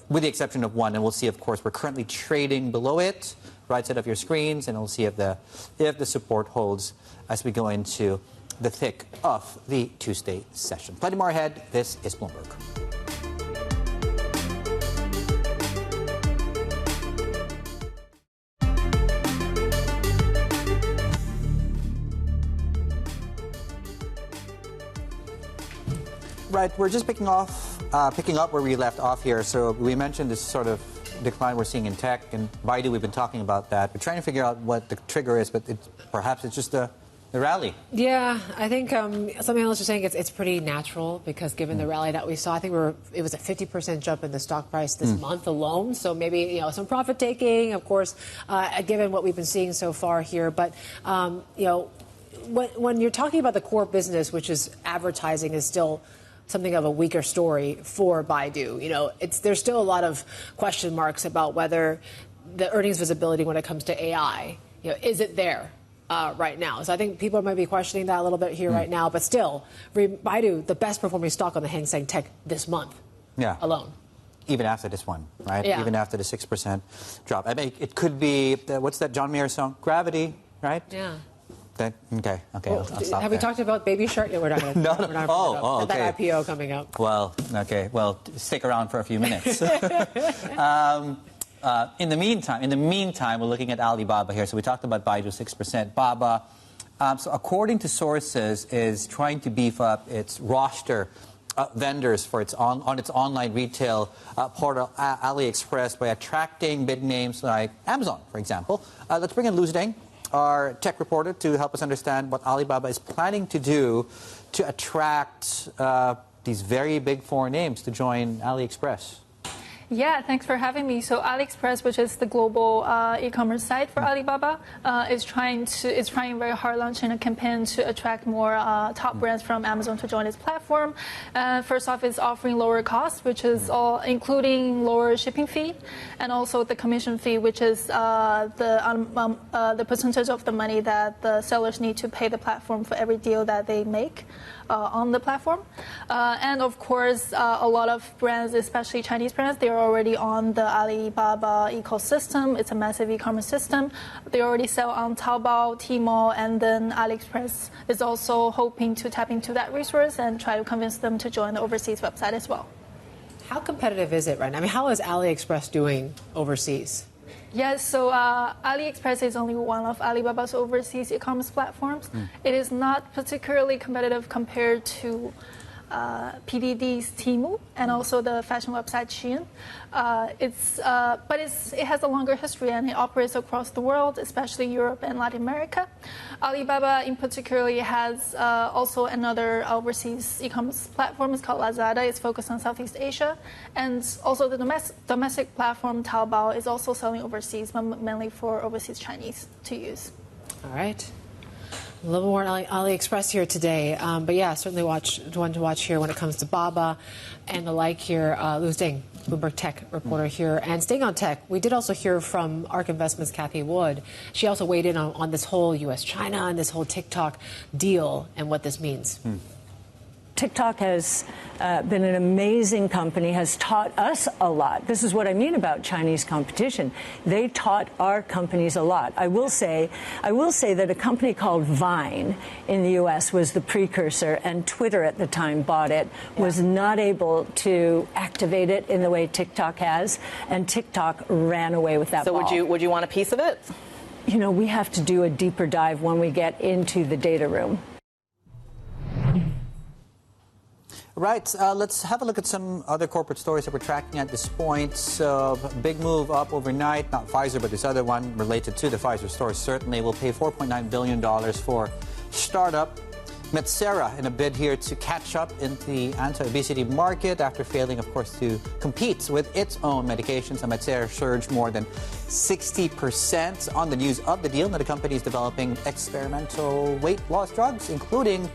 S2: with the exception of one. And we'll see, of course, we're currently trading below it, right side of your screens, and we'll see if the support holds as we go into the thick of the Tuesday session. Plenty more ahead. This is Bloomberg. Right, we're just picking up where we left off here. So we mentioned this sort of decline we're seeing in tech, and Baidu, we've been talking about that. We're trying to figure out what the trigger is, but perhaps it's just the rally.
S1: Yeah, I think some analysts are saying it's pretty natural because given the rally that we saw, I think it was a 50% jump in the stock price this month alone. So maybe some profit taking, of course, given what we've been seeing so far here. But when you're talking about the core business, which is advertising, is still something of a weaker story for Baidu. There's still a lot of question marks about whether the earnings visibility when it comes to AI, is it there right now? So I think people might be questioning that a little bit here right now. But still, Baidu, the best performing stock on the Hang Seng Tech this month alone. Even after this one, right? Yeah. Even after the 6% drop. I mean, it could be, what's that John Mayer song? Gravity, right? Yeah. Okay. Well, I'll stop have we talked about Baby Shark? No, we're not going to. No. Okay. That IPO coming up. Well, okay. Well, stick around for a few minutes. In the meantime, we're looking at Alibaba here. So we talked about Baidu, 6%. Baba, so according to sources, is trying to beef up its roster vendors for its online retail portal AliExpress by attracting big names like Amazon, for example. Let's bring in Luz Deng, our tech reporter, to help us understand what Alibaba is planning to do to attract these very big foreign names to join AliExpress.
S14: Yeah, thanks for having me. So AliExpress, which is the global e-commerce site for Alibaba, is trying very hard launching a campaign to attract more top brands from Amazon to join its platform. First off, it's offering lower costs, which is including lower shipping fee, and also the commission fee, which is the percentage of the money that the sellers need to pay the platform for every deal that they make on the platform. And of course, a lot of brands, especially Chinese brands, they are already on the Alibaba ecosystem. It's a massive e-commerce system. They already sell on Taobao, Tmall, and then AliExpress is also hoping to tap into that resource and try to convince them to join the overseas website as well.
S1: How competitive is it right now? I mean, how is AliExpress doing overseas?
S14: Yes, so AliExpress is only one of Alibaba's overseas e-commerce platforms. It is not particularly competitive compared to PDD's Temu and also the fashion website Shein. But it has a longer history and it operates across the world, especially Europe and Latin America. Alibaba in particular has also another overseas e-commerce platform. It's called Lazada. It's focused on Southeast Asia. And also the domestic platform Taobao is also selling overseas, but mainly for overseas Chinese to use.
S1: All right. A little more on AliExpress here today. But yeah, certainly one to watch here when it comes to Baba and the like here. Luz Deng, Bloomberg Tech reporter here. And staying on tech, we did also hear from ARK Investments' Kathy Wood. She also weighed in on this whole U.S.-China and this whole TikTok deal and what this means.
S15: TikTok has been an amazing company, has taught us a lot. This is what I mean about Chinese competition. They taught our companies a lot. I will say that a company called Vine in the U.S. was the precursor, and Twitter at the time bought it, was not able to activate it in the way TikTok has, and TikTok ran away with that ball.
S16: So would you want a piece of it?
S15: You know, we have to do a deeper dive when we get into the data room.
S2: Right. Let's have a look at some other corporate stories that we're tracking at this point. So, big move up overnight. Not Pfizer, but this other one related to the Pfizer story. Certainly will pay $4.9 billion for startup Metsera in a bid here to catch up in the anti-obesity market after failing, of course, to compete with its own medications. And Metsera surged more than 60% on the news of the deal. Now, the company is developing experimental weight loss drugs, including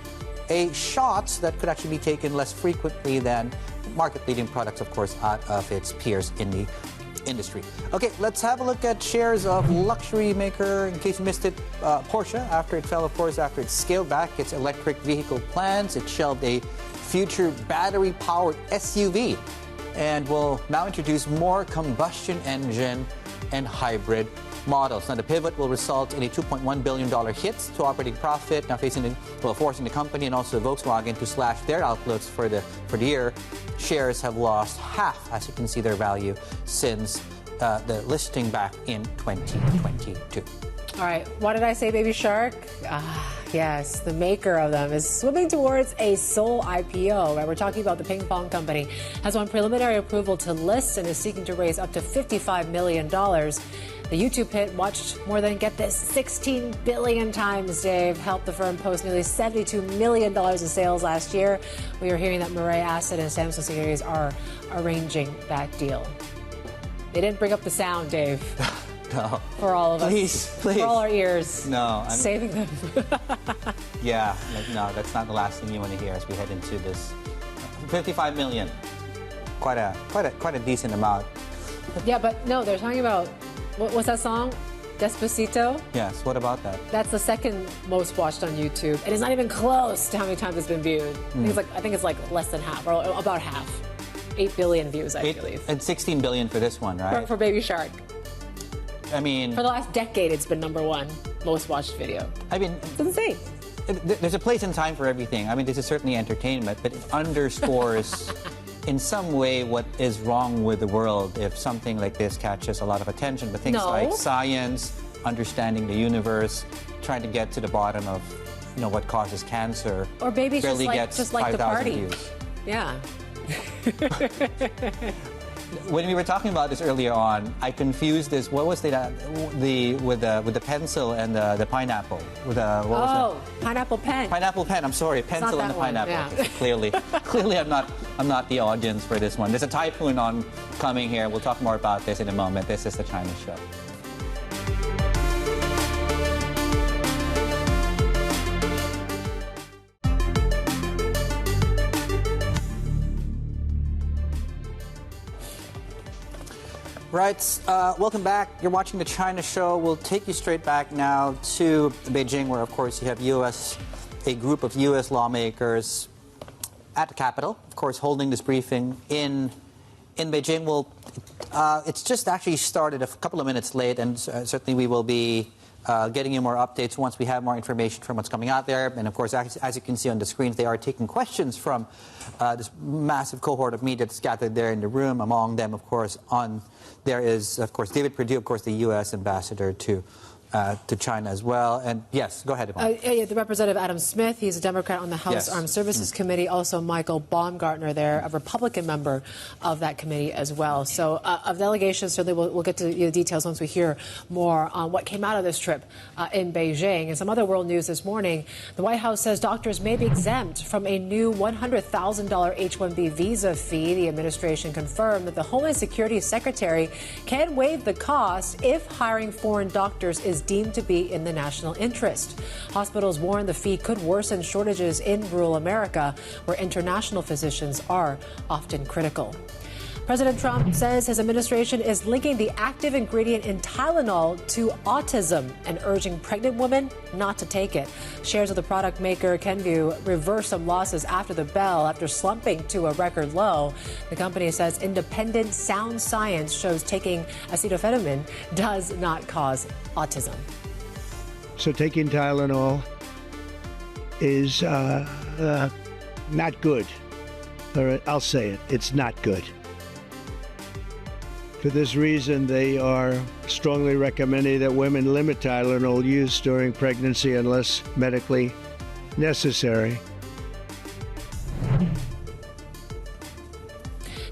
S2: a shot that could actually be taken less frequently than market-leading products, of course, out of its peers in the industry. Okay, let's have a look at shares of luxury maker, in case you missed it, Porsche, after it fell, of course, after it scaled back its electric vehicle plans. It shelved a future battery-powered SUV and will now introduce more combustion engine and hybrid models. Now, the pivot will result in a $2.1 billion hit to operating profit, now forcing the company and also Volkswagen to slash their outlooks for the year. Shares have lost half, as you can see, their value since the listing back in 2022.
S1: All right, what did I say, Baby Shark? Yes, the maker of them is swimming towards a sole IPO. Right? We're talking about the ping pong company has won preliminary approval to list and is seeking to raise up to $55 million. The YouTube hit, watched more than, get this, 16 billion times, Dave, helped the firm post nearly $72 million in sales last year. We are hearing that Murray Asset and Samsung Securities are arranging that deal. They didn't bring up the sound, Dave.
S2: No.
S1: For all of us.
S2: Please.
S1: For all our ears.
S2: No.
S1: Saving them.
S2: Yeah, no, that's not the last thing you want to hear as we head into this. 55 million. Quite a decent amount.
S1: Yeah, but no, they're talking about, what's that song? Despacito?
S2: Yes, what about that?
S1: That's the second most watched on YouTube. And it's not even close to how many times it's been viewed. I think it's like less than half, or about half. 8 billion views, I believe.
S2: And 16 billion for this one, right?
S1: For Baby Shark.
S2: I mean,
S1: for the last decade, it's been #1 most watched video.
S2: I mean,
S1: it's insane.
S2: There's a place and time for everything. I mean, this is certainly entertainment, but it underscores in some way what is wrong with the world if something like this catches a lot of attention. But things like science, understanding the universe, trying to get to the bottom of what causes cancer,
S1: or babies
S2: barely
S1: just like the party.
S2: Views.
S1: Yeah.
S2: When we were talking about this earlier on, I confused this. What was with the pencil and the pineapple? What was that?
S1: Pineapple pen.
S2: Pineapple pen. I'm sorry, pencil and the pineapple. Yeah. Clearly, I'm not the audience for this one. There's a typhoon coming here. We'll talk more about this in a moment. This is the China Show. Right, welcome back. You're watching the China Show. We'll take you straight back now to Beijing, where, of course, you have a group of U.S. lawmakers at the Capitol, of course, holding this briefing in Beijing. It's just actually started a couple of minutes late, and certainly we will be getting you more updates once we have more information from what's coming out there. And, of course, as you can see on the screens, they are taking questions from this massive cohort of media that's gathered there in the room. Among them, of course, there is, of course, David Perdue, of course, the U.S. ambassador to China as well. And yes, go ahead, Yvonne.
S1: The Representative Adam Smith, he's a Democrat on the House Armed Services Committee. Also, Michael Baumgartner there, a Republican member of that committee as well. So, of delegation, certainly we'll get to the details once we hear more on what came out of this trip in Beijing. And some other world news this morning, the White House says doctors may be exempt from a new $100,000 H-1B visa fee. The administration confirmed that the Homeland Security Secretary can waive the cost if hiring foreign doctors is deemed to be in the national interest. Hospitals warn the fee could worsen shortages in rural America, where international physicians are often critical. President Trump says his administration is linking the active ingredient in Tylenol to autism and urging pregnant women not to take it. Shares of the product maker Kenvue reversed some losses after the bell, after slumping to a record low. The company says independent sound science shows taking acetaminophen does not cause autism.
S16: So taking Tylenol is not good. Or I'll say it, it's not good. For this reason, they are strongly recommending that women limit Tylenol use during pregnancy unless medically necessary.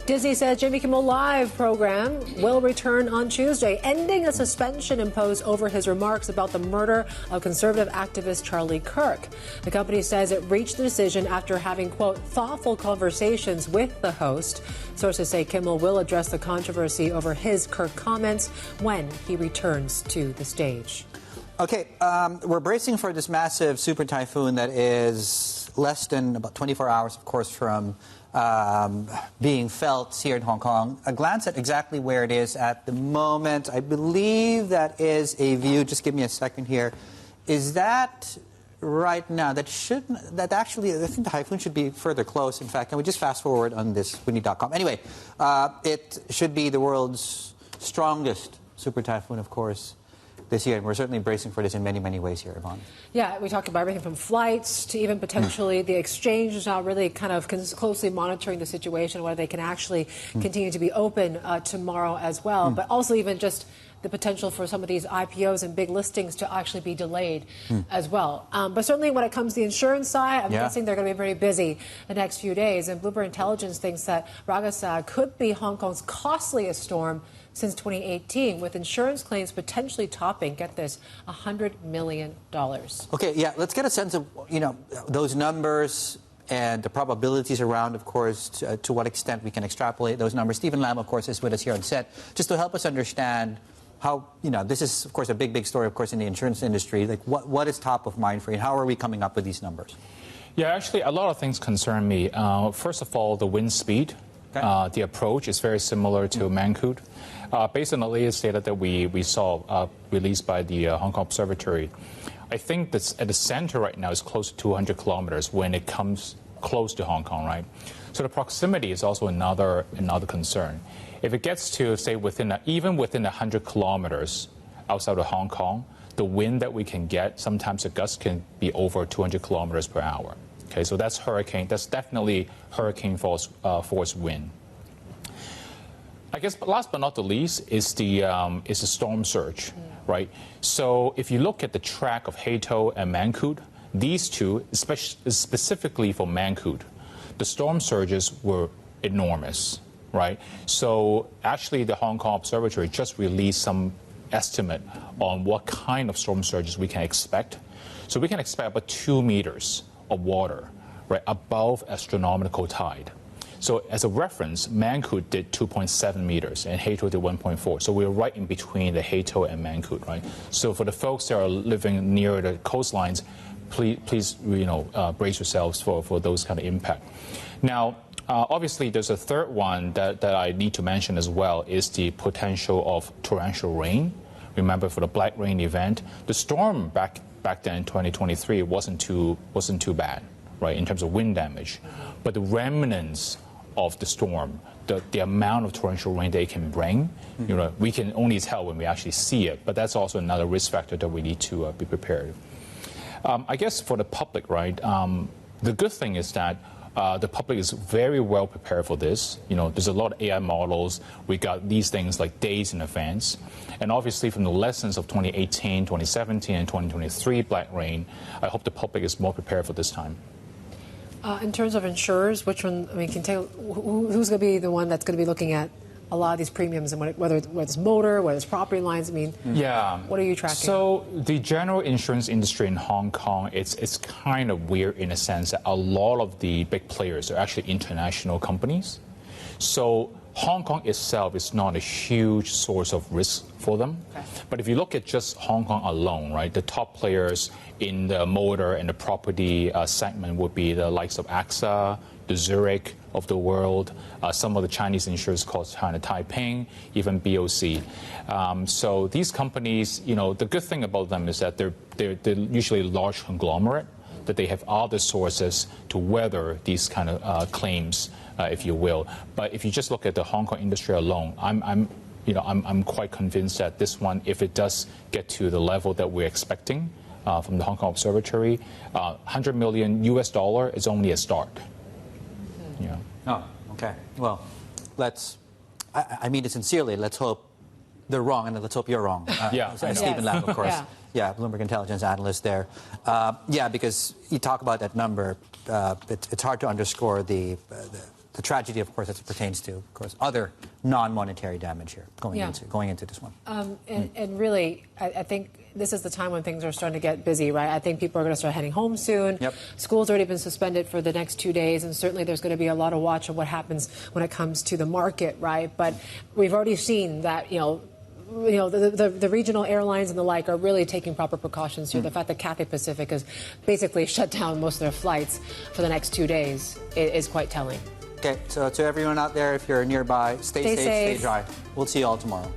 S1: Disney says Jimmy Kimmel Live program will return on Tuesday, ending a suspension imposed over his remarks about the murder of conservative activist Charlie Kirk. The company says it reached the decision after having, quote, thoughtful conversations with the host. Sources say Kimmel will address the controversy over his Kirk comments when he returns to the stage.
S2: Okay, we're bracing for this massive super typhoon that is less than about 24 hours, of course, from being felt here in Hong Kong. A glance at exactly where it is at the moment. I believe that is a view. Just give me a second here. Is that right now that actually, I think the typhoon should be further close. In fact, can we just fast forward on this windy.com? Anyway, it should be the world's strongest super typhoon, of course, this year, and we're certainly bracing for this in many, many ways here, Yvonne.
S1: Yeah, we talked about everything from flights to even potentially the exchange is now really kind of closely monitoring the situation, whether they can actually continue to be open tomorrow as well, but also even just the potential for some of these IPOs and big listings to actually be delayed as well. But certainly when it comes to the insurance side, I'm guessing they're going to be very busy the next few days. And Bloomberg Intelligence thinks that Ragasa could be Hong Kong's costliest storm since 2018, with insurance claims potentially topping, get this, $100 million.
S2: Okay, yeah, let's get a sense of, those numbers and the probabilities around, of course, to what extent we can extrapolate those numbers. Stephen Lam, of course, is with us here on set, just to help us understand how, this is, of course, a big, big story, of course, in the insurance industry. Like, what is top of mind for you? How are we coming up with these numbers?
S17: Yeah, actually, a lot of things concern me. First of all, the wind speed. Okay. The approach is very similar to Mankud. Based on the latest data that we saw released by the Hong Kong Observatory, I think that's at the center right now is close to 200 kilometers when it comes close to Hong Kong, right? So the proximity is also another concern. If it gets to, say, even within 100 kilometers outside of Hong Kong, the wind that we can get, sometimes the gusts can be over 200 kilometers per hour. Okay, so that's definitely hurricane force wind. I guess last but not the least is the storm surge, right? So if you look at the track of Hato and Mankud, these two, specifically for Mankud, the storm surges were enormous, right? So actually the Hong Kong Observatory just released some estimate on what kind of storm surges we can expect. So we can expect about 2 meters of water, right, above astronomical tide. So as a reference, Mankud did 2.7 meters and Hato did 1.4. So we're right in between the Hato and Mankud, right? So for the folks that are living near the coastlines, please brace yourselves for those kind of impact. Now, obviously, there's a third one that I need to mention as well is the potential of torrential rain. Remember, for the Black Rain event, the storm back then in 2023 wasn't too bad, right, in terms of wind damage. But the remnants of the storm, the amount of torrential rain they can bring, we can only tell when we actually see it. But that's also another risk factor that we need to be prepared. I guess for the public, right, the good thing is that the public is very well prepared for this. There's a lot of AI models. We got these things like days in advance. And obviously from the lessons of 2018, 2017, and 2023 Black Rain, I hope the public is more prepared for this time.
S1: In terms of insurers, which one, can tell who's going to be the one that's going to be looking at a lot of these premiums, and whether it's motor, whether it's property lines,
S17: yeah.
S1: What are you tracking?
S17: So the general insurance industry in Hong Kong, it's kind of weird in a sense that a lot of the big players are actually international companies. So Hong Kong itself is not a huge source of risk for them. Okay. But if you look at just Hong Kong alone, right, the top players in the motor and the property segment would be the likes of AXA, the Zurich of the world, some of the Chinese insurers called China Taiping, even BOC. So these companies, the good thing about them is that they're usually a large conglomerate, that they have other sources to weather these kind of claims, if you will. But if you just look at the Hong Kong industry alone, I'm quite convinced that this one, if it does get to the level that we're expecting from the Hong Kong Observatory, $100 million is only a start. Yeah.
S2: Oh, okay. Well, I mean it sincerely. Let's hope they're wrong, and let's hope you're wrong.
S17: Yeah.
S2: Stephen Lam, of course. Yeah, Bloomberg Intelligence analyst there. Yeah, because you talk about that number, it's hard to underscore the tragedy, of course, as it pertains to, of course, other non-monetary damage here going into this one.
S1: And really, I think this is the time when things are starting to get busy, right? I think people are going to start heading home soon. Yep. School's already been suspended for the next 2 days, and certainly there's going to be a lot of watch of what happens when it comes to the market, right? But we've already seen that, the regional airlines and the like are really taking proper precautions here. The fact that Cathay Pacific has basically shut down most of their flights for the next 2 days is quite telling.
S2: Okay, so to everyone out there, if you're nearby, stay safe, stay dry. We'll see you all tomorrow.